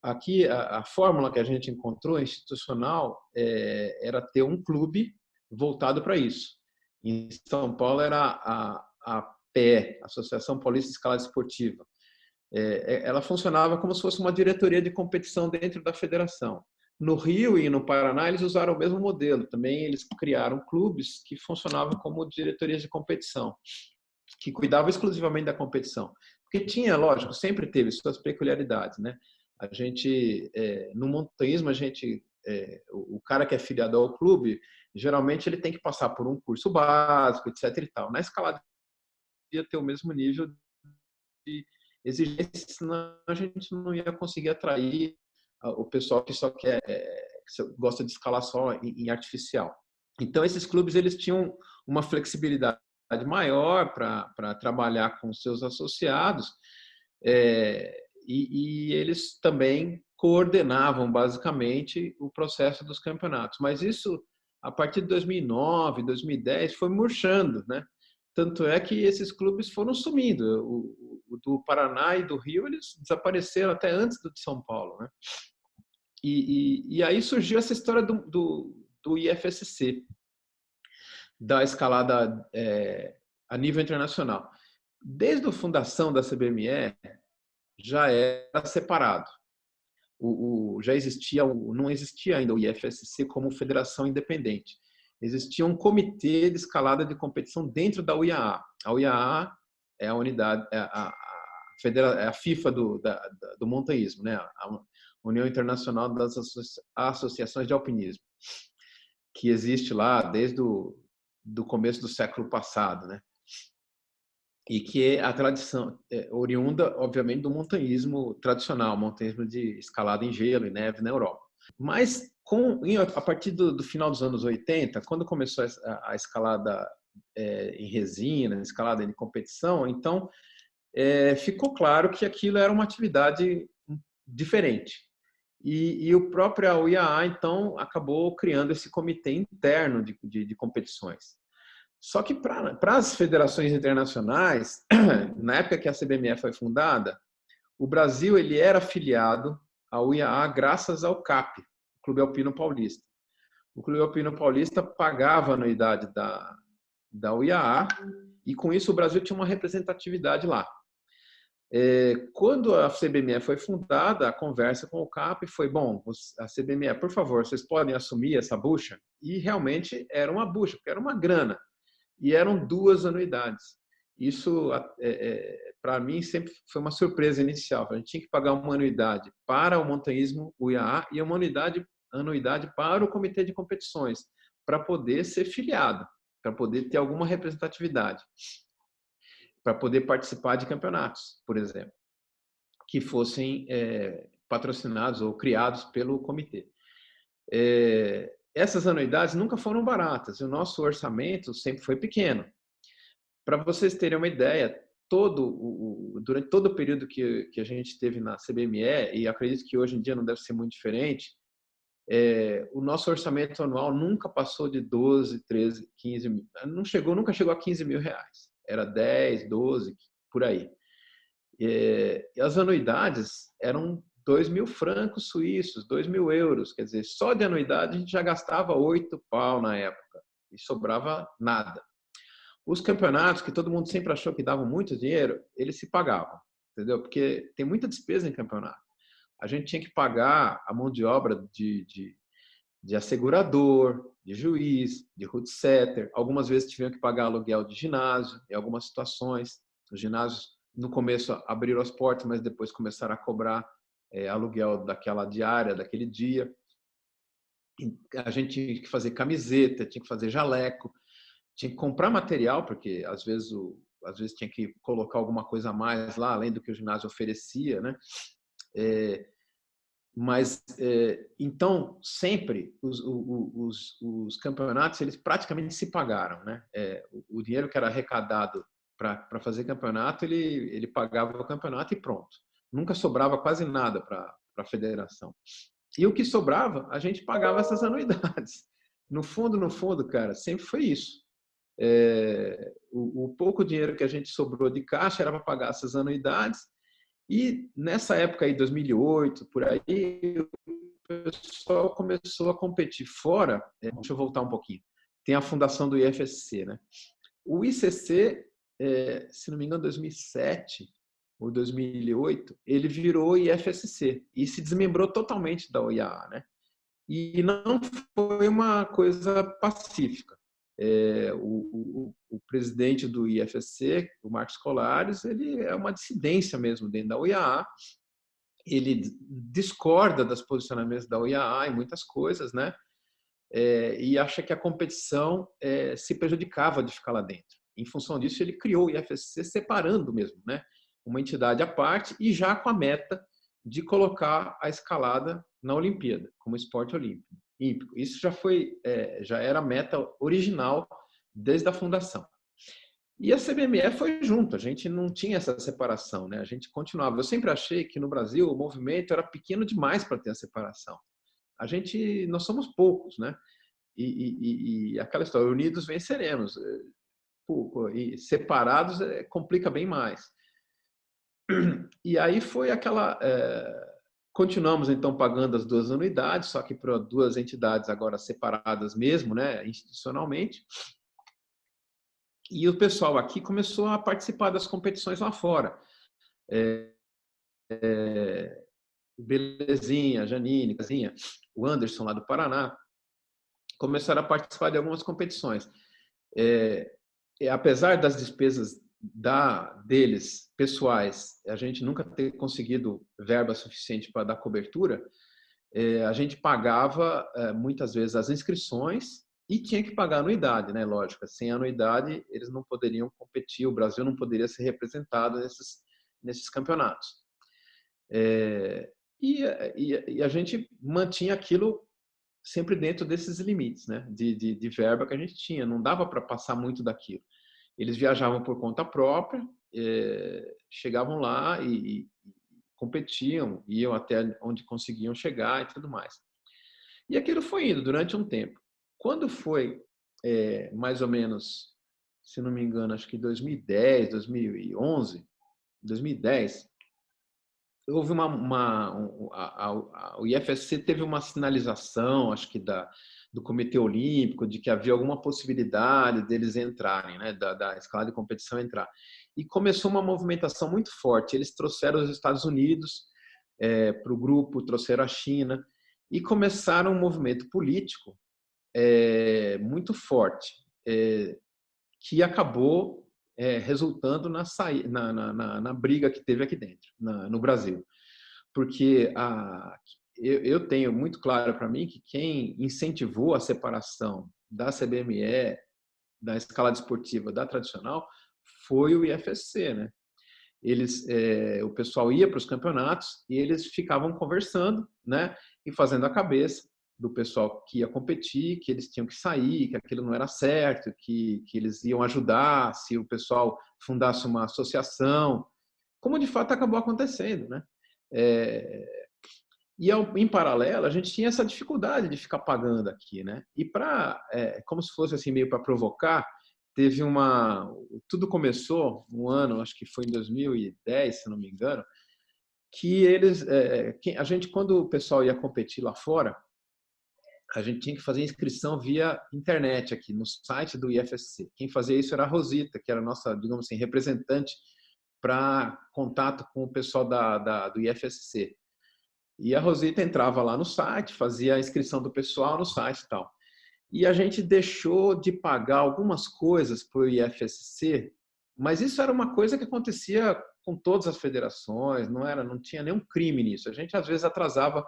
Aqui, a fórmula que a gente encontrou, institucional, era ter um clube voltado para isso. Em São Paulo era a APE, Associação Paulista de Escalada Esportiva. Ela funcionava como se fosse uma diretoria de competição dentro da federação. No Rio e no Paraná, eles usaram o mesmo modelo. Também eles criaram clubes que funcionavam como diretorias de competição, que cuidavam exclusivamente da competição. Porque tinha, lógico, sempre teve suas peculiaridades, né? A gente, no montanhismo, o cara que é filiado ao clube, geralmente ele tem que passar por um curso básico, etc. e tal. Na escalada, ia ter o mesmo nível de exigência, senão a gente não ia conseguir atrair o pessoal que só quer, que gosta de escalar só em artificial. Então, esses clubes eles tinham uma flexibilidade maior para trabalhar com seus associados, e eles também coordenavam basicamente o processo dos campeonatos. Mas isso, a partir de 2009, 2010, foi murchando, né? Tanto é que esses clubes foram sumindo. O do Paraná e do Rio, eles desapareceram até antes do de São Paulo, né? E aí surgiu essa história do IFSC, da escalada a nível internacional. Desde a fundação da CBME, já era separado. Já existia, não existia ainda o IFSC como federação independente. Existia um comitê de escalada de competição dentro da UIAA. A UIAA é a unidade, é a FIFA do montanhismo, né? A União Internacional das Associações de Alpinismo, que existe lá desde do começo do século passado, né? E que é a tradição oriunda, obviamente, do montanhismo tradicional, montanhismo de escalada em gelo e neve na Europa. Mas a partir do final dos anos 80, quando começou a escalada em resina, escalada em competição, então ficou claro que aquilo era uma atividade diferente. E o próprio UIAA, então, acabou criando esse comitê interno de competições. Só que para as federações internacionais, na época que a CBME foi fundada, o Brasil ele era afiliado ao IAA graças ao CAP, o Clube Alpino Paulista. O Clube Alpino Paulista pagava a anuidade da UIAA e com isso o Brasil tinha uma representatividade lá. Quando a CBME foi fundada, a conversa com o CAP foi, bom, a CBME, por favor, vocês podem assumir essa bucha? E realmente era uma bucha, porque era uma grana. E eram 2 anuidades. Isso, para mim, sempre foi uma surpresa inicial. A gente tinha que pagar uma anuidade para o montanhismo UIAA e uma anuidade para o comitê de competições, para poder ser filiado, para poder ter alguma representatividade, para poder participar de campeonatos, por exemplo, que fossem patrocinados ou criados pelo comitê. Essas anuidades nunca foram baratas, e o nosso orçamento sempre foi pequeno. Para vocês terem uma ideia, durante todo o período que a gente teve na CBME, e acredito que hoje em dia não deve ser muito diferente, o nosso orçamento anual nunca passou de 12, 13, 15 mil. Nunca chegou a 15 mil reais. Era 10, 12, por aí. E as anuidades eram 2.000 francos suíços, 2.000 euros. Quer dizer, só de anuidade a gente já gastava 8 pau na época. E sobrava nada. Os campeonatos, que todo mundo sempre achou que davam muito dinheiro, eles se pagavam. Entendeu? Porque tem muita despesa em campeonato. A gente tinha que pagar a mão de obra de assegurador, de juiz, de route setter. Algumas vezes tiveram que pagar aluguel de ginásio, em algumas situações. Os ginásios, no começo, abriram as portas, mas depois começaram a cobrar aluguel daquela diária, daquele dia. A gente tinha que fazer camiseta, tinha que fazer jaleco, tinha que comprar material, porque às vezes tinha que colocar alguma coisa a mais lá, além do que o ginásio oferecia, né? Mas então sempre os campeonatos eles praticamente se pagaram, né? O dinheiro que era arrecadado para fazer campeonato ele pagava o campeonato e pronto. Nunca sobrava quase nada para a federação. E o que sobrava a gente pagava essas anuidades. No fundo, cara, sempre foi isso. O pouco dinheiro que a gente sobrou de caixa era para pagar essas anuidades. E nessa época aí, 2008, por aí, o pessoal começou a competir fora. Deixa eu voltar um pouquinho. Tem a fundação do IFSC, né? O ICC, se não me engano, 2007 ou 2008, ele virou IFSC e se desmembrou totalmente da OIAA, né? E não foi uma coisa pacífica. O presidente do IFSC, o Marcos Colares, ele é uma dissidência mesmo dentro da OIAA. Ele discorda dos posicionamentos da OIAA em muitas coisas, né? E acha que a competição se prejudicava de ficar lá dentro. Em função disso, ele criou o IFSC separando mesmo, né? Uma entidade à parte e já com a meta de colocar a escalada na Olimpíada, como esporte olímpico. Isso já era a meta original desde a fundação. E a CBME foi junto, a gente não tinha essa separação, né? A gente continuava. Eu sempre achei que no Brasil o movimento era pequeno demais para ter a separação. Nós somos poucos, né? E aquela história, unidos venceremos. E separados complica bem mais. E aí foi aquela... Continuamos, então, pagando as 2 anuidades, só que para 2 entidades agora separadas mesmo, né, institucionalmente. E o pessoal aqui começou a participar das competições lá fora. Belezinha, Janine, Casinha, o Anderson lá do Paraná, começaram a participar de algumas competições. Apesar das despesas deles pessoais, a gente nunca ter conseguido verba suficiente para dar cobertura, a gente pagava muitas vezes as inscrições e tinha que pagar a anuidade, né? Lógico, sem anuidade eles não poderiam competir, o Brasil não poderia ser representado nesses campeonatos. E a gente mantinha aquilo sempre dentro desses limites, né? De verba que a gente tinha, não dava para passar muito daquilo. Eles viajavam por conta própria, chegavam lá e competiam, iam até onde conseguiam chegar e tudo mais. E aquilo foi indo durante um tempo. Quando foi mais ou menos, se não me engano, acho que 2010, 2011, 2010, houve o IFSC teve uma sinalização, acho que do Comitê Olímpico, de que havia alguma possibilidade deles entrarem, né, da escalada de competição entrar. E começou uma movimentação muito forte. Eles trouxeram os Estados Unidos para o grupo, trouxeram a China e começaram um movimento político muito forte, que acabou resultando na briga que teve aqui dentro, no Brasil. Porque eu tenho muito claro para mim que quem incentivou a separação da CBME, da escalada esportiva da tradicional, foi o IFSC, né? O pessoal ia para os campeonatos e eles ficavam conversando, né? E fazendo a cabeça do pessoal que ia competir, que eles tinham que sair, que aquilo não era certo, que eles iam ajudar se o pessoal fundasse uma associação, como de fato acabou acontecendo, né? E em paralelo a gente tinha essa dificuldade de ficar pagando aqui, né? E como se fosse assim meio para provocar, tudo começou um ano, acho que foi em 2010, se não me engano, que a gente, quando o pessoal ia competir lá fora, a gente tinha que fazer inscrição via internet aqui no site do IFSC. Quem fazia isso era a Rosita, que era a nossa, digamos assim, representante para contato com o pessoal do IFSC. E a Rosita entrava lá no site, fazia a inscrição do pessoal no site e tal. E a gente deixou de pagar algumas coisas para o IFSC, mas isso era uma coisa que acontecia com todas as federações, não tinha nenhum crime nisso. A gente às vezes atrasava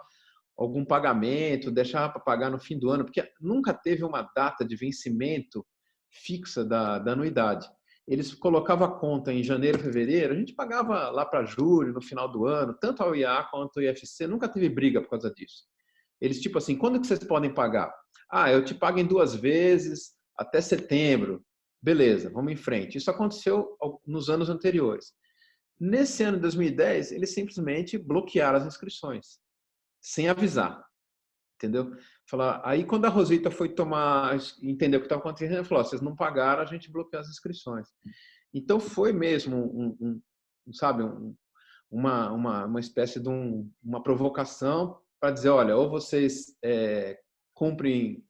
algum pagamento, deixava para pagar no fim do ano, porque nunca teve uma data de vencimento fixa da anuidade. Eles colocavam a conta em janeiro, fevereiro, a gente pagava lá para julho, no final do ano, tanto a OIA quanto o IFSC, nunca teve briga por causa disso. Eles, tipo assim, quando que vocês podem pagar? Eu te pago em 2 vezes, até setembro. Beleza, vamos em frente. Isso aconteceu nos anos anteriores. Nesse ano de 2010, eles simplesmente bloquearam as inscrições, sem avisar, entendeu? Aí quando a Rosita foi entender o que estava acontecendo, ela falou: vocês não pagaram, a gente bloqueou as inscrições. Então foi mesmo sabe, uma espécie de uma provocação para dizer: olha, ou vocês cumprem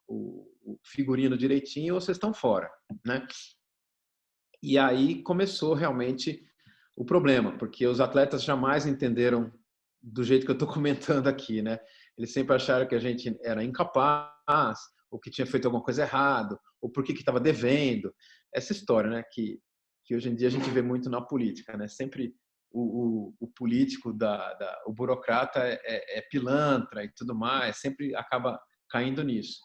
o figurino direitinho ou vocês estão fora, né? E aí começou realmente o problema, porque os atletas jamais entenderam do jeito que eu estou comentando aqui, né? Eles sempre acharam que a gente era incapaz, ou que tinha feito alguma coisa errada, ou por que estava devendo. Essa história, né? Que hoje em dia a gente vê muito na política, né? Sempre o político, o burocrata é pilantra e tudo mais, sempre acaba caindo nisso.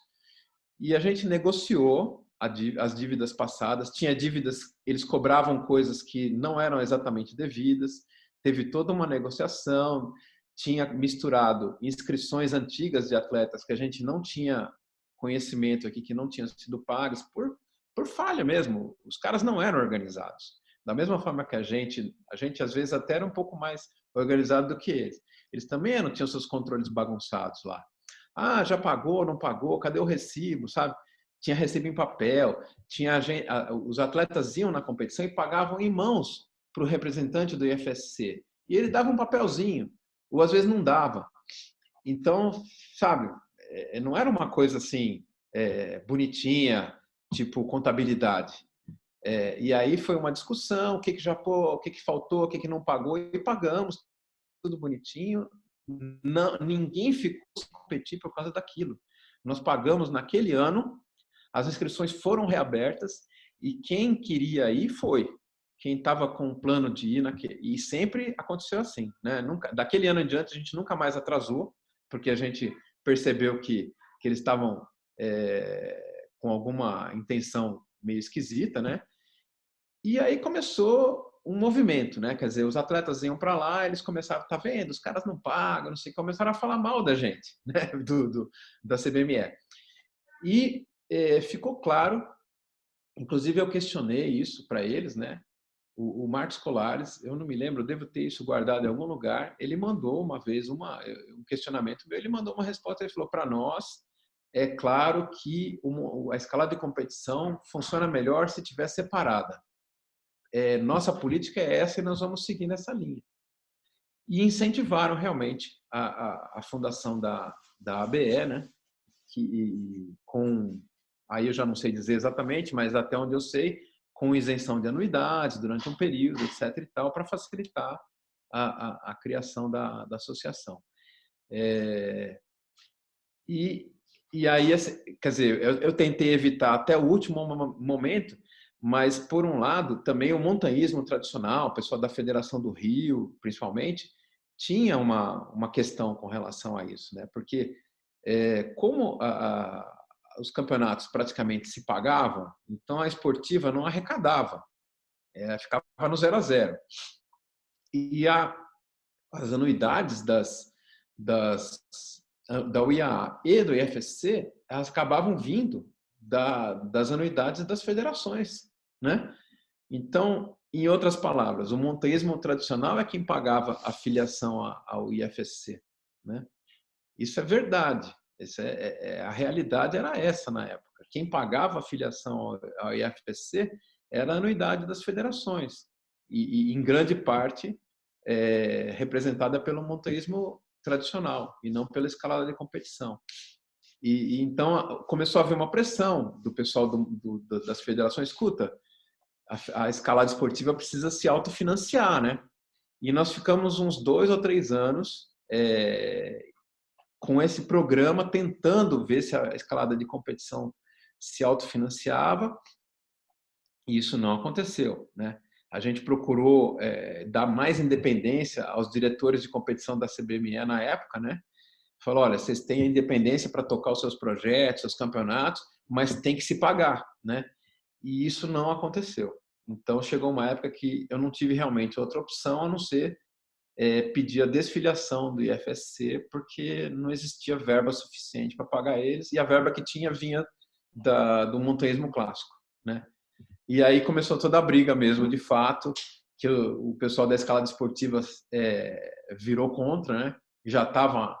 E a gente negociou as dívidas passadas, tinha dívidas, eles cobravam coisas que não eram exatamente devidas, teve toda uma negociação, tinha misturado inscrições antigas de atletas que a gente não tinha conhecimento aqui, que não tinham sido pagas por falha mesmo. Os caras não eram organizados. Da mesma forma que a gente às vezes até era um pouco mais organizado do que eles. Eles também tinham seus controles bagunçados lá. Ah, já pagou, não pagou, cadê o recibo, sabe? Tinha recibo em papel, os atletas iam na competição e pagavam em mãos para o representante do IFSC. E ele dava um papelzinho, ou às vezes não dava. Então, sabe, não era uma coisa assim bonitinha, tipo contabilidade. E aí foi uma discussão, o que faltou, o que não pagou, e pagamos, tudo bonitinho. Não, ninguém ficou sem competir por causa daquilo. Nós pagamos naquele ano, as inscrições foram reabertas e quem queria ir foi. Quem estava com um plano de ir e sempre aconteceu assim, né? Daquele ano em diante a gente nunca mais atrasou, porque a gente percebeu que eles estavam com alguma intenção meio esquisita, né? E aí começou um movimento, né? Quer dizer, os atletas iam para lá, eles começaram, tá vendo? Os caras não pagam, não sei, começaram a falar mal da gente, né? Da CBME. E ficou claro, inclusive eu questionei isso para eles, né? O Marcos Colares, eu não me lembro, eu devo ter isso guardado em algum lugar. Ele mandou uma vez um questionamento meu, ele mandou uma resposta, ele falou: para nós é claro que a escalada de competição funciona melhor se estiver separada. Nossa política é essa e nós vamos seguir nessa linha. E incentivaram realmente a fundação da ABE, né? Aí eu já não sei dizer exatamente, mas até onde eu sei, com isenção de anuidades durante um período, etc. e tal, para facilitar a criação da associação. E aí, quer dizer, eu tentei evitar até o último momento, mas, por um lado, também o montanhismo tradicional, o pessoal da Federação do Rio, principalmente, tinha uma questão com relação a isso, né? Porque como os campeonatos praticamente se pagavam, então a esportiva não arrecadava, ficava no 0 a 0. E as anuidades da UIAA e do IFSC, elas acabavam vindo das anuidades das federações, né? Então, em outras palavras, o montanhismo tradicional é quem pagava a filiação ao IFSC, né? Isso é verdade. A realidade era essa na época. Quem pagava a filiação ao IFSC era a anuidade das federações e em grande parte representada pelo montanhismo tradicional e não pela escalada de competição. E então começou a haver uma pressão do pessoal das federações. Escuta, a escalada esportiva precisa se autofinanciar, né? E nós ficamos uns 2 ou 3 anos com esse programa tentando ver se a escalada de competição se autofinanciava, e isso não aconteceu, né? A gente procurou dar mais independência aos diretores de competição da CBME na época, né? Falou: olha, vocês têm a independência para tocar os seus projetos, seus campeonatos, mas tem que se pagar, né? E isso não aconteceu. Então chegou uma época que eu não tive realmente outra opção a não ser pedir a desfiliação do IFSC, porque não existia verba suficiente para pagar eles, e a verba que tinha vinha do montanhismo clássico, né? E aí começou toda a briga mesmo, de fato, que o pessoal da escalada esportiva virou contra, né? Já estava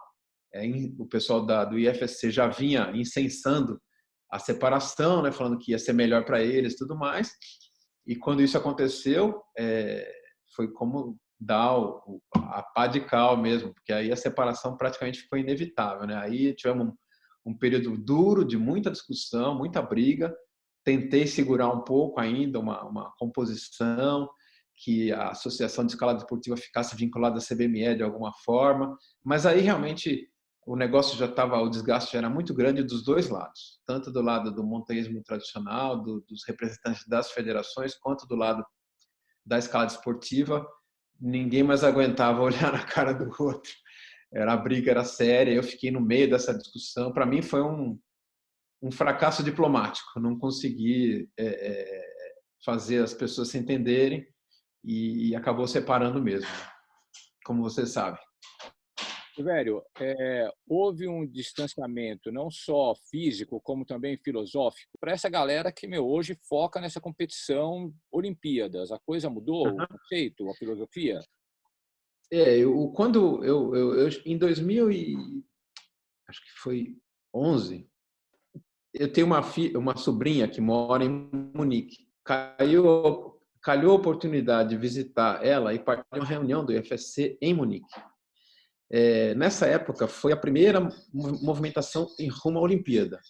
o pessoal do IFSC já vinha incensando a separação, né, falando que ia ser melhor para eles e tudo mais. E quando isso aconteceu, foi como dar a pá de cal mesmo, porque aí a separação praticamente ficou inevitável, né? Aí tivemos um período duro de muita discussão, muita briga. Tentei segurar um pouco ainda uma composição, que a Associação de Escalada Esportiva ficasse vinculada à CBME de alguma forma, mas aí realmente o negócio o desgaste já era muito grande dos dois lados, tanto do lado do montanhismo tradicional, dos representantes das federações, quanto do lado da escalada esportiva. Ninguém mais aguentava olhar na cara do outro. A briga era séria, eu fiquei no meio dessa discussão. Para mim foi um fracasso diplomático, não consegui fazer as pessoas se entenderem e acabou separando mesmo, como você sabe. Silvério, houve um distanciamento não só físico, como também filosófico, para essa galera que hoje foca nessa competição Olimpíadas. A coisa mudou, o conceito, a filosofia? Quando em 2000 acho que foi 11, eu tenho uma sobrinha que mora em Munique. Calhou a oportunidade de visitar ela e participar de uma reunião do IFSC em Munique. Nessa época, foi a primeira movimentação em rumo à Olimpíada.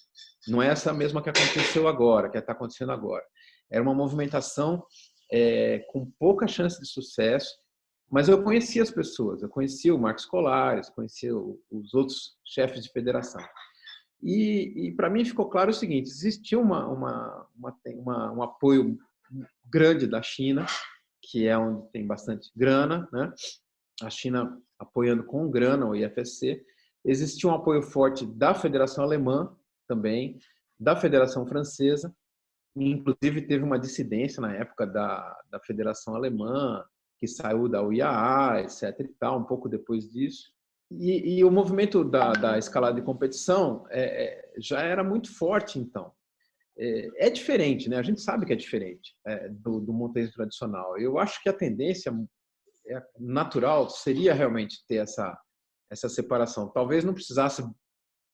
Não é essa mesma que aconteceu agora, que está acontecendo agora. Era uma movimentação com pouca chance de sucesso, mas eu conhecia as pessoas. Eu conhecia o Marcos Colares, conhecia os outros chefes de federação. E para mim ficou claro o seguinte: existia um apoio grande da China, que é onde tem bastante grana, né? A China apoiando com grana o IFSC. Existia um apoio forte da Federação Alemã também, da Federação Francesa, inclusive teve uma dissidência na época da Federação Alemã, que saiu da UIAA, etc. e tal, um pouco depois disso. E o movimento da escalada de competição já era muito forte, então. É diferente, né? A gente sabe que é diferente do montanhismo tradicional. Eu acho que a tendência natural seria realmente ter essa separação. Talvez não precisasse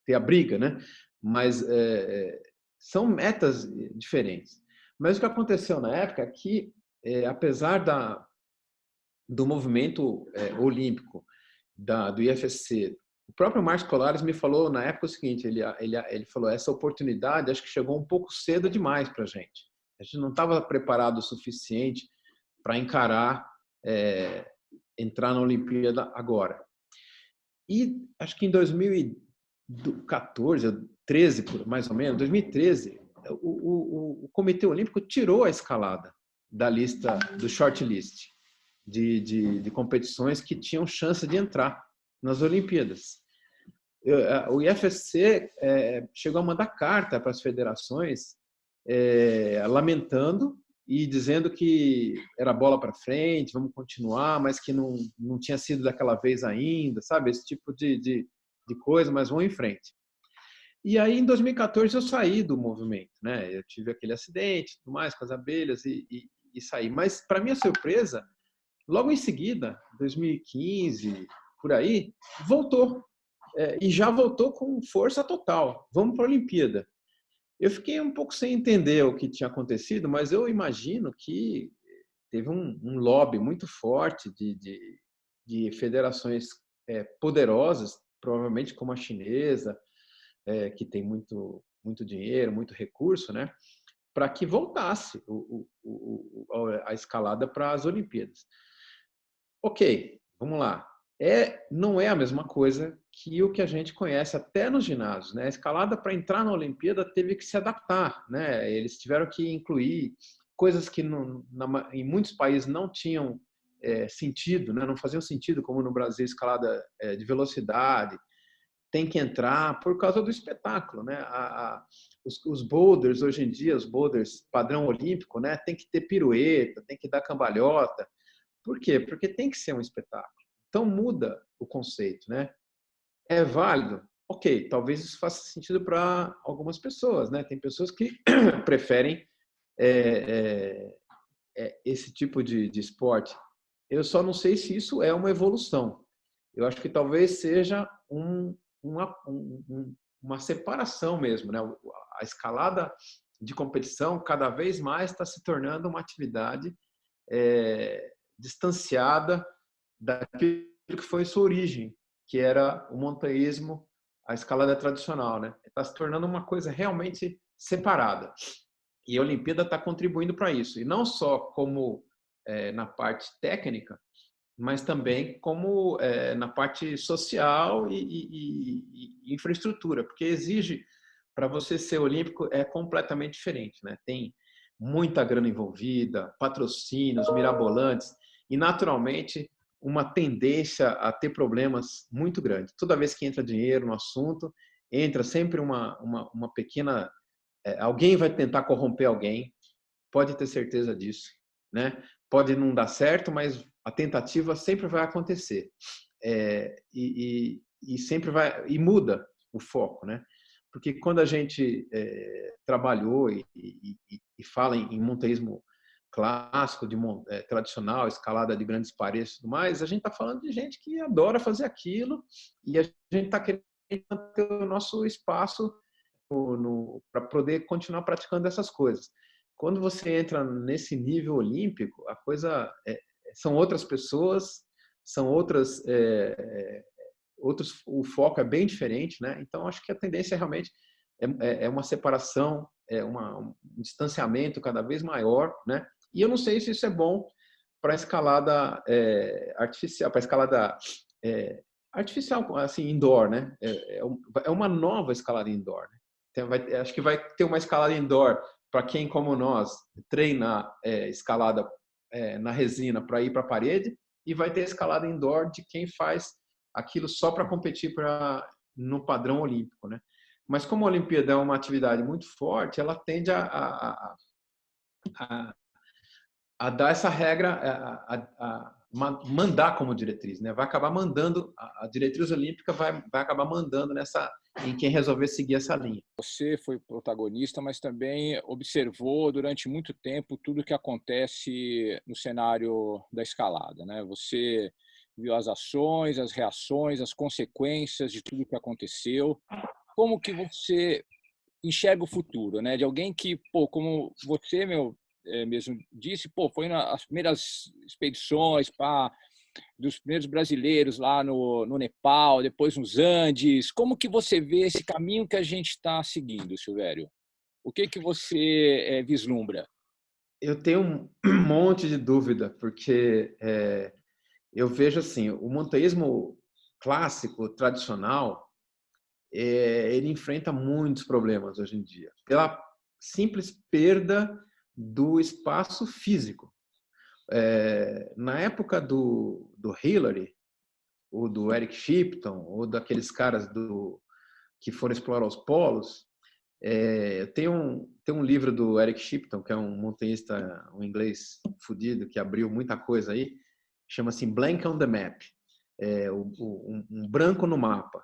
ter a briga, né? Mas são metas diferentes. Mas o que aconteceu na época é que, apesar do movimento olímpico do IFSC, o próprio Marcos Colares me falou na época o seguinte: ele falou, essa oportunidade acho que chegou um pouco cedo demais para a gente. A gente não estava preparado o suficiente para encarar entrar na Olimpíada agora. E acho que em 2014, 13 mais ou menos, 2013, o Comitê Olímpico tirou a escalada da lista do shortlist de competições que tinham chance de entrar nas Olimpíadas. O IFSC chegou a mandar carta para as federações lamentando e dizendo que era bola para frente, vamos continuar, mas que não tinha sido daquela vez ainda, sabe? Esse tipo de coisa, mas vamos em frente. E aí, em 2014, eu saí do movimento, né? Eu tive aquele acidente, tudo mais, com as abelhas e saí. Mas, para minha surpresa, logo em seguida, 2015, por aí, voltou. E já voltou com força total. Vamos para a Olimpíada. Eu fiquei um pouco sem entender o que tinha acontecido, mas eu imagino que teve um lobby muito forte de federações poderosas, provavelmente como a chinesa, que tem muito dinheiro, muito recurso, né, para que voltasse a escalada para as Olimpíadas. Ok, vamos lá. Não é a mesma coisa que o que a gente conhece até nos ginásios, né? A escalada para entrar na Olimpíada teve que se adaptar, né? Eles tiveram que incluir coisas que em muitos países não tinham sentido, né? Não faziam sentido, como no Brasil, escalada de velocidade. Tem que entrar por causa do espetáculo, né? Os boulders hoje em dia, os boulders padrão olímpico, né? Tem que ter pirueta, tem que dar cambalhota. Por quê? Porque tem que ser um espetáculo. Então muda o conceito, né? É válido? Ok, talvez isso faça sentido para algumas pessoas, né? Tem pessoas que preferem esse tipo de esporte. Eu só não sei se isso é uma evolução. Eu acho que talvez seja uma separação mesmo, né? A escalada de competição cada vez mais está se tornando uma atividade distanciada daquilo que foi sua origem, que era o montanhismo, a escalada tradicional, né? Está se tornando uma coisa realmente separada. E a Olimpíada está contribuindo para isso. E não só como na parte técnica, mas também como na parte social e infraestrutura, porque exige, para você ser olímpico, é completamente diferente, né? Tem muita grana envolvida, patrocínios mirabolantes e, naturalmente, uma tendência a ter problemas muito grandes. Toda vez que entra dinheiro no assunto, entra sempre uma pequena... alguém vai tentar corromper alguém, pode ter certeza disso, né? Pode não dar certo, mas a tentativa sempre vai acontecer. E sempre vai... E muda o foco, né? Porque quando a gente trabalhou e fala em montanhismo clássico, tradicional, escalada de grandes paredes e tudo mais, a gente está falando de gente que adora fazer aquilo e a gente está querendo ter o nosso espaço para poder continuar praticando essas coisas. Quando você entra nesse nível olímpico, a coisa são outras pessoas, são outras... o foco é bem diferente, né? Então, acho que a tendência realmente é uma separação, um distanciamento cada vez maior, né? E eu não sei se isso é bom para a escalada artificial, para a escalada artificial, assim, indoor, né? É uma nova escalada indoor, né? Então, acho que vai ter uma escalada indoor para quem, como nós, treina escalada na resina para ir para a parede, e vai ter escalada indoor de quem faz aquilo só para competir no padrão olímpico, né? Mas como a Olimpíada é uma atividade muito forte, ela tende a dar essa regra, a mandar como diretriz, né? Vai acabar mandando, a diretriz olímpica vai acabar mandando em quem resolver seguir essa linha. Você foi protagonista, mas também observou durante muito tempo tudo o que acontece no cenário da escalada, né? Você viu as ações, as reações, as consequências de tudo o que aconteceu. Como que você enxerga o futuro, né? De alguém que, pô, como você, mesmo disse, pô, foi nas primeiras expedições dos primeiros brasileiros lá no Nepal, depois nos Andes. Como que você vê esse caminho que a gente está seguindo, Silvério? O que você vislumbra? Eu tenho um monte de dúvida, porque eu vejo assim, o montanhismo clássico, tradicional, ele enfrenta muitos problemas hoje em dia, pela simples perda do espaço físico. Na época do Hillary, ou do Eric Shipton, ou daqueles caras que foram explorar os polos, tem um livro do Eric Shipton, que é um montanhista, um inglês fudido, que abriu muita coisa aí, chama-se Blank on the Map, um branco no mapa.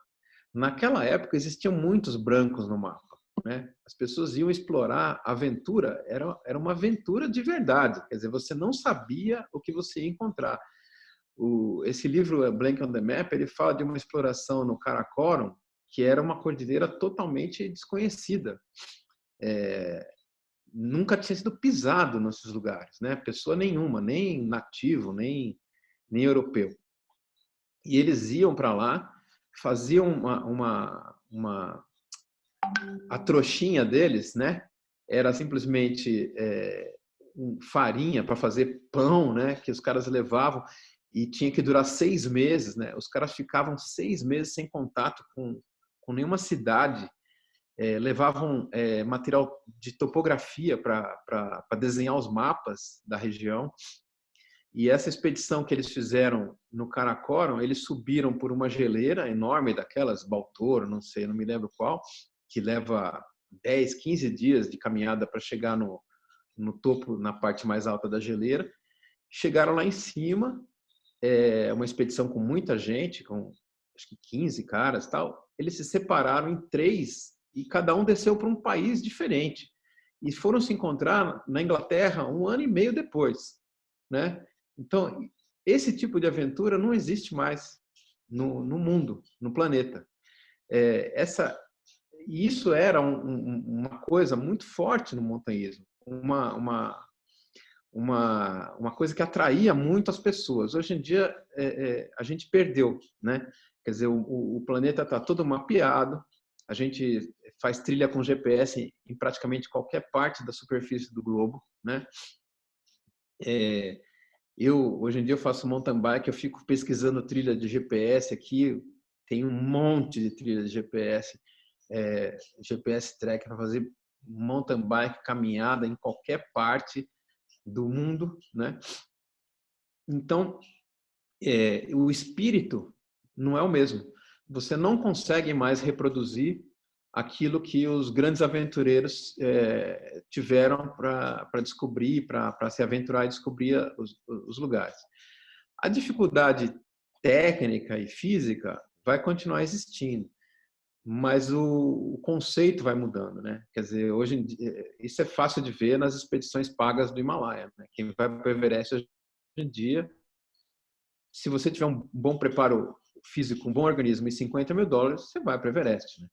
Naquela época existiam muitos brancos no mapa, né? As pessoas iam explorar, a aventura era uma aventura de verdade, quer dizer, você não sabia o que você ia encontrar. Esse livro, Blank on the Map, ele fala de uma exploração no Karakoram, que era uma cordilheira totalmente desconhecida. Nunca tinha sido pisado nesses lugares, né? Pessoa nenhuma, nem nativo, nem europeu. E eles iam para lá, faziam a trouxinha deles, né? Era simplesmente farinha para fazer pão, né? Que os caras levavam e tinha que durar 6 meses, né? Os caras ficavam 6 meses sem contato com nenhuma cidade, levavam material de topografia para desenhar os mapas da região. E essa expedição que eles fizeram no Karakoram, eles subiram por uma geleira enorme daquelas, Baltoro, não sei, não me lembro qual, que leva 10, 15 dias de caminhada para chegar no topo, na parte mais alta da geleira. Chegaram lá em cima, uma expedição com muita gente, com acho que 15 caras e tal. Eles se separaram em 3 e cada um desceu para um país diferente. E foram se encontrar na Inglaterra 1 ano e meio depois, né? Então, esse tipo de aventura não existe mais no mundo, no planeta. essa isso era uma coisa muito forte no montanhismo, uma coisa que atraía muito as pessoas. Hoje em dia, a gente perdeu, né? Quer dizer, o planeta está todo mapeado, a gente faz trilha com GPS em praticamente qualquer parte da superfície do globo, né? Hoje em dia, eu faço mountain bike, eu fico pesquisando trilha de GPS aqui, tem um monte de trilha de GPS, GPS track para fazer mountain bike, caminhada em qualquer parte do mundo, né? Então, o espírito não é o mesmo. Você não consegue mais reproduzir aquilo que os grandes aventureiros tiveram para descobrir, para se aventurar e descobrir os lugares. A dificuldade técnica e física vai continuar existindo, mas o conceito vai mudando, né? Quer dizer, hoje em dia, isso é fácil de ver nas expedições pagas do Himalaia, né? Quem vai para o Everest hoje em dia, se você tiver um bom preparo físico, um bom organismo e $50 mil, você vai para o Everest, né?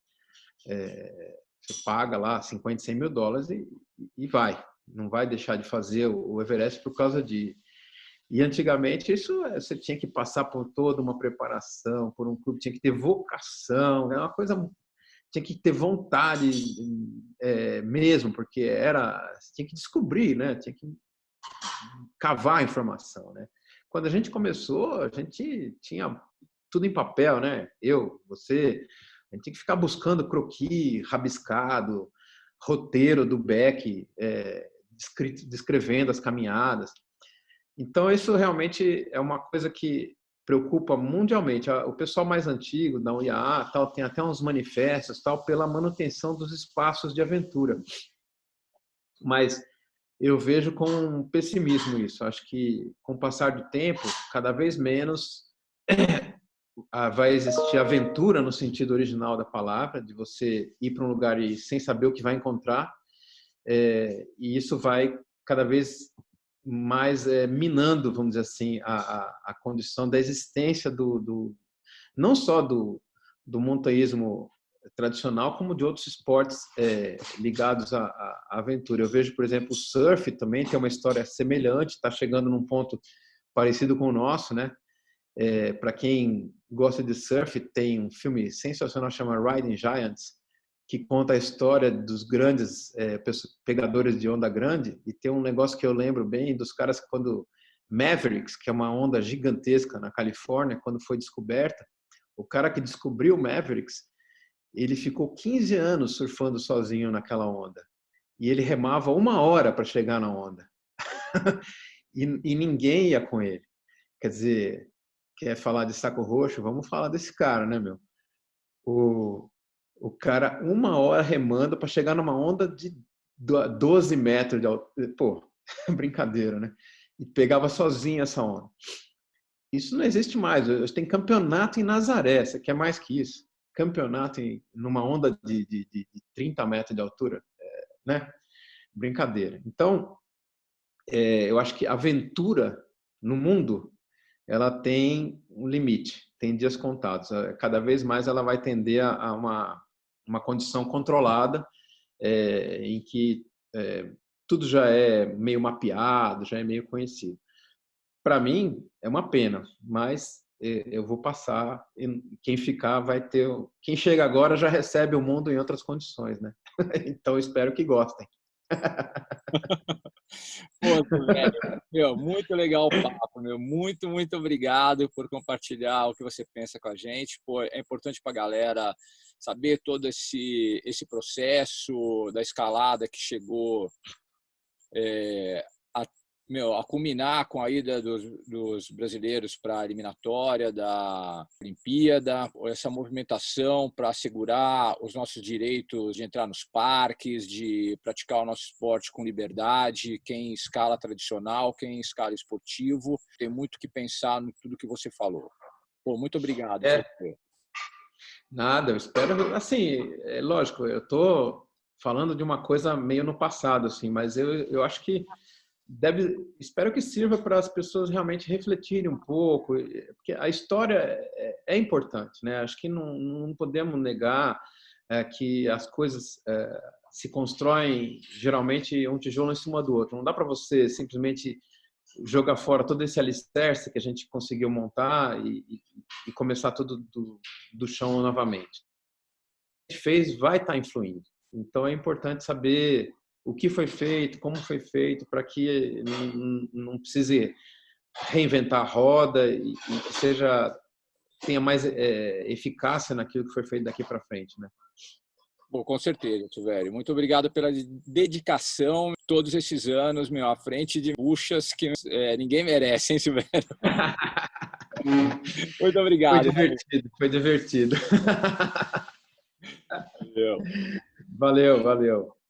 Você paga lá 50, 100 mil dólares e vai. Não vai deixar de fazer o Everest por causa de... E antigamente isso você tinha que passar por toda uma preparação, por um clube, tinha que ter vocação, é uma coisa, tinha que ter vontade mesmo, porque você tinha que descobrir, né? Tinha que cavar a informação, né? Quando a gente começou, a gente tinha tudo em papel, né? Você, a gente tinha que ficar buscando croquis, rabiscado, roteiro do Beck, descrevendo as caminhadas. Então, isso realmente é uma coisa que preocupa mundialmente. O pessoal mais antigo, da UIAA, tal, tem até uns manifestos tal, pela manutenção dos espaços de aventura. Mas eu vejo com pessimismo isso. Acho que, com o passar do tempo, cada vez menos vai existir aventura no sentido original da palavra, de você ir para um lugar e sem saber o que vai encontrar. E isso vai cada vez mais minando, vamos dizer assim, a condição da existência não só do montanhismo tradicional, como de outros esportes ligados à aventura. Eu vejo, por exemplo, o surf também tem uma história semelhante, está chegando num ponto parecido com o nosso, né? Para quem gosta de surf, tem um filme sensacional chamado Riding Giants, que conta a história dos grandes pegadores de onda grande, e tem um negócio que eu lembro bem dos caras que quando Mavericks, que é uma onda gigantesca na Califórnia, quando foi descoberta, o cara que descobriu o Mavericks, ele ficou 15 anos surfando sozinho naquela onda, e ele remava 1 hora para chegar na onda, e ninguém ia com ele. Quer dizer, quer falar de saco roxo? Vamos falar desse cara, né, meu? O cara 1 hora remando para chegar numa onda de 12 metros de altura. Pô, brincadeira, né? E pegava sozinho essa onda. Isso não existe mais. Hoje tem campeonato em Nazaré. Você quer mais que isso? Campeonato numa onda de 30 metros de altura, né? Brincadeira. Então, eu acho que a aventura no mundo, ela tem um limite, tem dias contados. Cada vez mais ela vai tender a uma condição controlada, em que tudo já é meio mapeado, já é meio conhecido. Para mim, é uma pena, mas eu vou passar, e quem ficar vai ter... Quem chega agora já recebe o mundo em outras condições, né? Então, espero que gostem. Pô, velho, meu, muito legal o papo, meu. Muito, muito obrigado por compartilhar o que você pensa com a gente. Pô, é importante para a galera saber todo esse processo da escalada que chegou a culminar com a ida dos brasileiros para a eliminatória da Olimpíada, essa movimentação para assegurar os nossos direitos de entrar nos parques, de praticar o nosso esporte com liberdade, quem escala tradicional, quem escala esportivo. Tem muito que pensar no tudo que você falou. Pô, muito obrigado. Nada, eu espero... Assim, é lógico, eu estou falando de uma coisa meio no passado, assim, mas eu acho que espero que sirva para as pessoas realmente refletirem um pouco, porque a história é importante, né? Acho que não podemos negar que as coisas se constroem geralmente um tijolo em cima do outro. Não dá para você simplesmente jogar fora todo esse alicerce que a gente conseguiu montar e começar tudo do chão novamente. O que a gente fez vai estar influindo. Então é importante saber o que foi feito, como foi feito, para que não precise reinventar a roda e que tenha mais eficácia naquilo que foi feito daqui para frente, né? Bom, com certeza, Silvério. Muito obrigado pela dedicação todos esses anos, à frente de buchas que ninguém merece, hein, Silvério? Muito Foi obrigado. divertido, foi divertido. Valeu. Valeu, valeu.